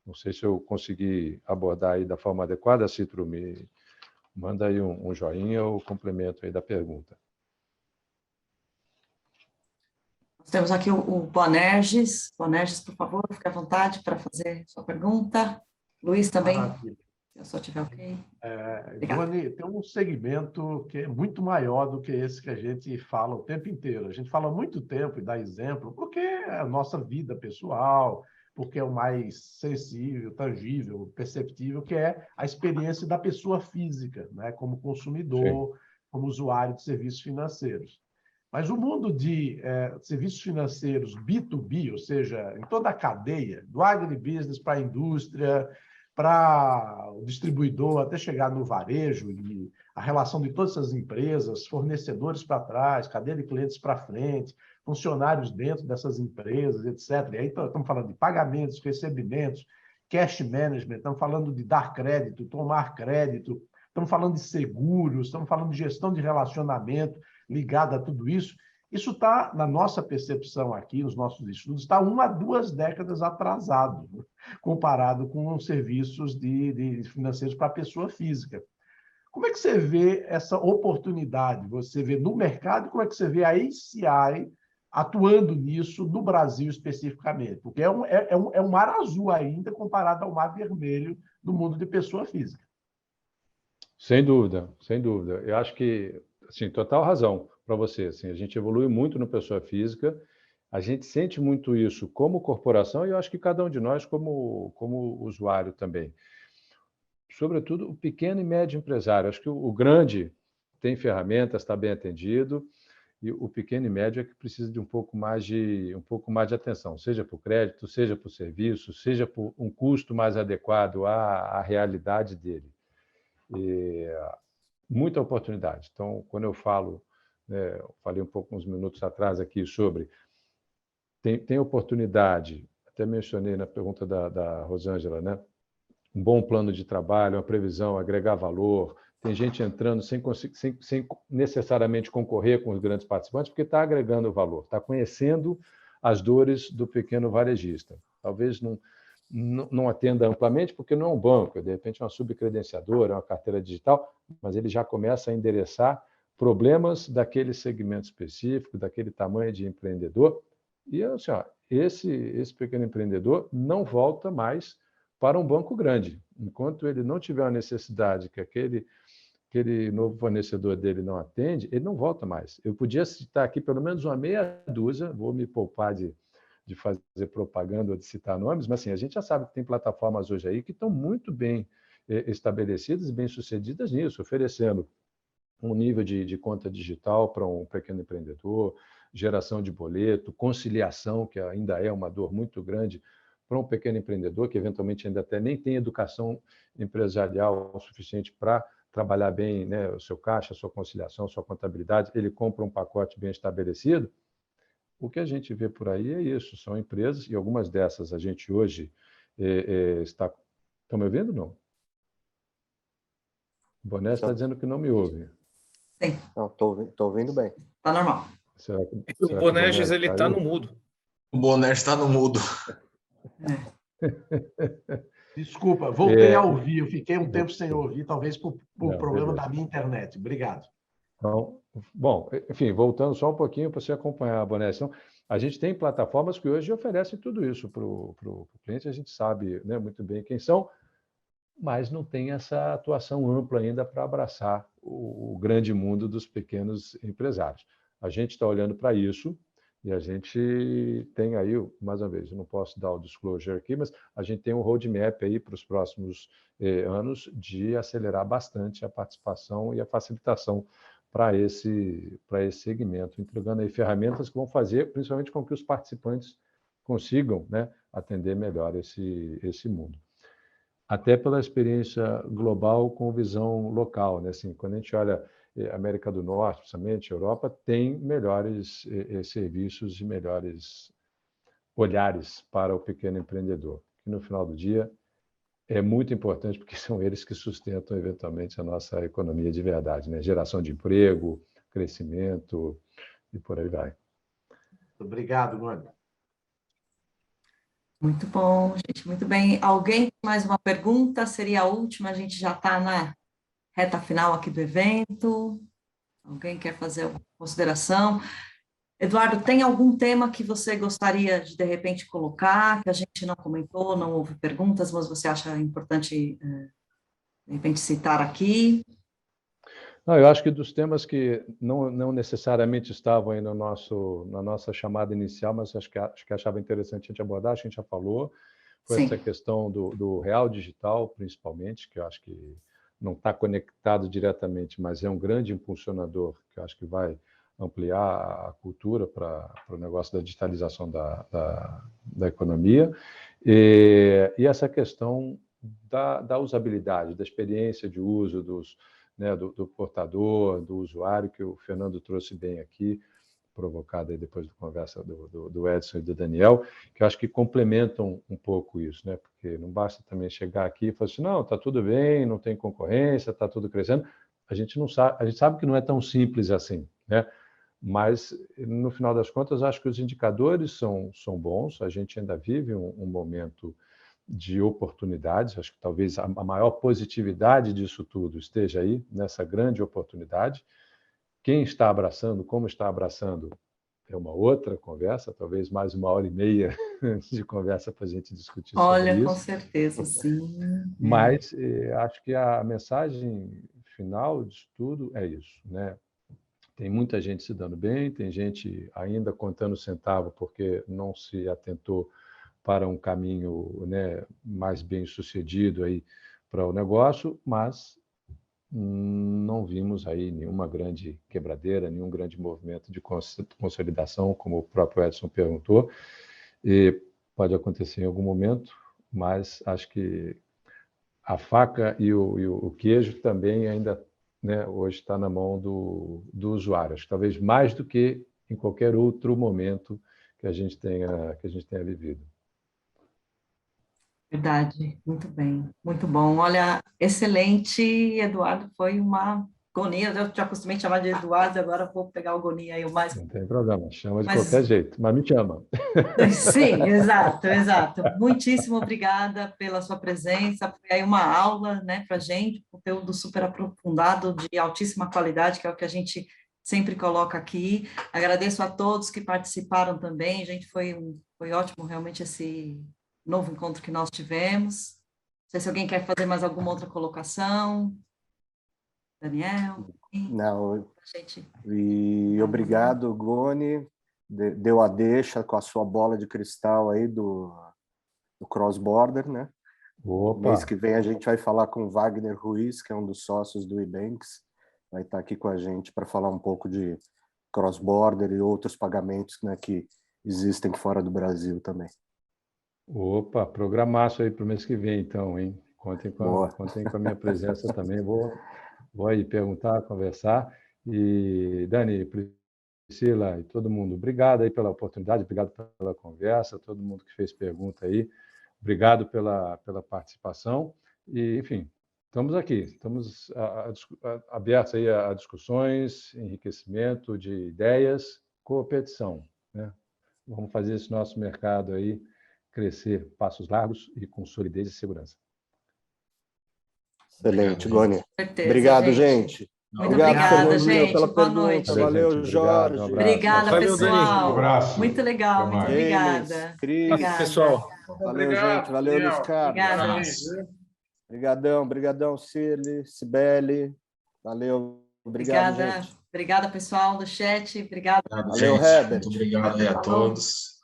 Não sei se eu consegui abordar aí da forma adequada, Citro, me manda aí um joinha ou complemento aí da pergunta. Nós temos aqui o Boanerges. Boanerges, por favor, fique à vontade para fazer sua pergunta. Luiz também, se eu só tiver ok. Goni, tem um segmento que é muito maior do que esse que a gente fala o tempo inteiro. A gente fala muito tempo e dá exemplo, porque é a nossa vida pessoal, porque é o mais sensível, tangível, perceptível, que é a experiência da pessoa física, né, como consumidor, sim, como usuário de serviços financeiros. Mas o mundo de serviços financeiros B2B, ou seja, em toda a cadeia, do agribusiness para a indústria, para o distribuidor, até chegar no varejo, e a relação de todas essas empresas, fornecedores para trás, cadeia de clientes para frente, funcionários dentro dessas empresas, etc. E aí estamos falando de pagamentos, recebimentos, cash management, estamos falando de dar crédito, tomar crédito, estamos falando de seguros, estamos falando de gestão de relacionamento ligada a tudo isso. Isso está, na nossa percepção aqui, nos nossos estudos, está 1 a 2 décadas atrasado, comparado com os serviços de financeiros para a pessoa física. Como é que você vê essa oportunidade? Você vê no mercado, como é que você vê a ACI atuando nisso no Brasil especificamente? Porque é um mar azul ainda comparado ao mar vermelho do mundo de pessoa física. Sem dúvida, sem dúvida. Eu acho que, assim, total razão para você. Assim, a gente evolui muito no pessoa física, a gente sente muito isso como corporação e eu acho que cada um de nós como usuário também. Sobretudo o pequeno e médio empresário. Acho que o grande tem ferramentas, está bem atendido, e o pequeno e médio é que precisa de um pouco mais de atenção, seja por crédito, seja por serviço, seja por um custo mais adequado à realidade dele. Muita oportunidade. Então, quando eu falo, eu falei um pouco uns minutos atrás aqui sobre tem oportunidade, até mencionei na pergunta da Rosângela, né? Um bom plano de trabalho, uma previsão, agregar valor. Tem gente entrando sem necessariamente concorrer com os grandes participantes, porque está agregando valor, está conhecendo as dores do pequeno varejista. Talvez não atenda amplamente, porque não é um banco, de repente é uma subcredenciadora, é uma carteira digital, mas ele já começa a endereçar problemas daquele segmento específico, daquele tamanho de empreendedor. E assim, esse pequeno empreendedor não volta mais para um banco grande. Enquanto ele não tiver a necessidade que aquele novo fornecedor dele não atende, ele não volta mais. Eu podia citar aqui pelo menos uma meia dúzia, vou me poupar de fazer propaganda ou de citar nomes, mas assim, a gente já sabe que tem plataformas hoje aí que estão muito bem estabelecidas e bem-sucedidas nisso, oferecendo um nível de conta digital para um pequeno empreendedor, geração de boleto, conciliação, que ainda é uma dor muito grande para um pequeno empreendedor, que eventualmente ainda até nem tem educação empresarial o suficiente para trabalhar bem, né, o seu caixa, a sua conciliação, a sua contabilidade, ele compra um pacote bem estabelecido. O que a gente vê por aí é isso, são empresas, e algumas dessas a gente hoje está... Estão me ouvindo, não? O Boné está dizendo que não me ouve. Sim. Não, estou ouvindo bem. Está normal. O Boné ele está no mudo. O Boné está no mudo. Desculpa, voltei a ouvir. Eu fiquei um tempo sem ouvir, talvez por problema da minha internet. Obrigado. Então, bom, enfim, voltando só um pouquinho para você acompanhar, Boné. Então, a gente tem plataformas que hoje oferecem tudo isso para o cliente, a gente sabe, né, muito bem quem são, mas não tem essa atuação ampla ainda para abraçar o grande mundo dos pequenos empresários. A gente está olhando para isso e a gente tem aí, mais uma vez, eu não posso dar o disclosure aqui, mas a gente tem um roadmap aí para os próximos anos de acelerar bastante a participação e a facilitação para esse segmento, entregando aí ferramentas que vão fazer, principalmente, com que os participantes consigam, né, atender melhor esse mundo. Até pela experiência global com visão local, né? Assim, quando a gente olha América do Norte, principalmente Europa, tem melhores serviços e melhores olhares para o pequeno empreendedor, que no final do dia é muito importante, porque são eles que sustentam eventualmente a nossa economia de verdade, né? Geração de emprego, crescimento e por aí vai. Obrigado, Guani. Muito bom, gente, muito bem. Alguém tem mais uma pergunta? Seria a última, a gente já está na reta final aqui do evento. Alguém quer fazer uma consideração? Eduardo, tem algum tema que você gostaria de repente, colocar, que a gente não comentou, não houve perguntas, mas você acha importante, de repente, citar aqui? Não, eu acho que dos temas que não necessariamente estavam aí na nossa chamada inicial, mas acho que achava interessante a gente abordar, a gente já falou, foi essa questão do real digital, principalmente, que eu acho que não está conectado diretamente, mas é um grande impulsionador, que eu acho que vai ampliar a cultura para o negócio da digitalização da economia, e essa questão da usabilidade, da experiência de uso do portador, do usuário, que o Fernando trouxe bem aqui, provocado aí depois da conversa do Edson e do Daniel, que eu acho que complementam um pouco isso, né? Porque não basta também chegar aqui e falar assim, não, está tudo bem, não tem concorrência, está tudo crescendo. A gente sabe que não é tão simples assim, né? Mas, no final das contas, acho que os indicadores são bons, a gente ainda vive um momento de oportunidades, acho que talvez a maior positividade disso tudo esteja aí, nessa grande oportunidade. Quem está abraçando, como está abraçando, é uma outra conversa, talvez mais 1h30 de conversa para a gente discutir sobre isso. Olha, com certeza, sim. Mas acho que a mensagem final disso tudo é isso, né? Tem muita gente se dando bem, tem gente ainda contando centavo porque não se atentou para um caminho, né, mais bem sucedido aí para o negócio, mas não vimos aí nenhuma grande quebradeira, nenhum grande movimento de consolidação, como o próprio Edson perguntou, e pode acontecer em algum momento, mas acho que a faca e o queijo também ainda, né, hoje está na mão do usuário, acho que talvez mais do que em qualquer outro momento que que a gente tenha vivido. Verdade, muito bem, muito bom. Olha, excelente, Eduardo, foi uma agonia, eu já acostumei chamar de Eduardo, agora vou pegar o agonia aí o mais... Não tem problema, chama de qualquer jeito, mas me chama. Sim, exato, exato. Muitíssimo obrigada pela sua presença, foi aí uma aula, né, para a gente, conteúdo super aprofundado, de altíssima qualidade, que é o que a gente sempre coloca aqui. Agradeço a todos que participaram também, gente, foi ótimo realmente esse novo encontro que nós tivemos. Não sei se alguém quer fazer mais alguma outra colocação. Daniel? Não. Gente... E obrigado, Goni. Deu a deixa com a sua bola de cristal aí do cross-border, né? Opa. Mês que vem a gente vai falar com o Wagner Ruiz, que é um dos sócios do eBanks, vai estar aqui com a gente para falar um pouco de cross-border e outros pagamentos, né, que existem fora do Brasil também. Opa, programaço aí para o mês que vem, então, hein? Contem com a minha presença também. Vou aí perguntar, conversar. E, Dani, Priscila e todo mundo, obrigado aí pela oportunidade, obrigado pela conversa, todo mundo que fez pergunta aí, obrigado pela participação. E, enfim, estamos aqui, estamos abertos aí a discussões, enriquecimento de ideias, competição, né? Vamos fazer esse nosso mercado aí crescer passos largos e com solidez e segurança. Excelente, Goni. Obrigado, gente. Muito obrigada, gente. Pela Boa pergunta. noite. Valeu, Jorge. Um obrigada, Valeu, pessoal. Um abraço. Muito legal, muito obrigada. Cris, pessoal. Valeu, gente. Valeu, Luiz Carlos. Obrigadão, Cibele. Valeu, obrigado, gente. Obrigada, pessoal do chat. Obrigada. Valeu, Herbert. Muito obrigado aí a todos.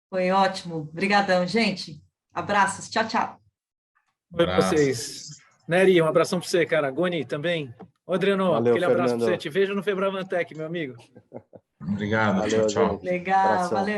Foi ótimo. Obrigadão, gente. Abraços. Tchau, tchau. Oi para vocês. Nery, um abração para você, cara. Goni também. Ô, Adriano, aquele abraço para você. Te vejo no Febravantec, meu amigo. Obrigado. Valeu, tchau. Gente. Legal, Abração. valeu.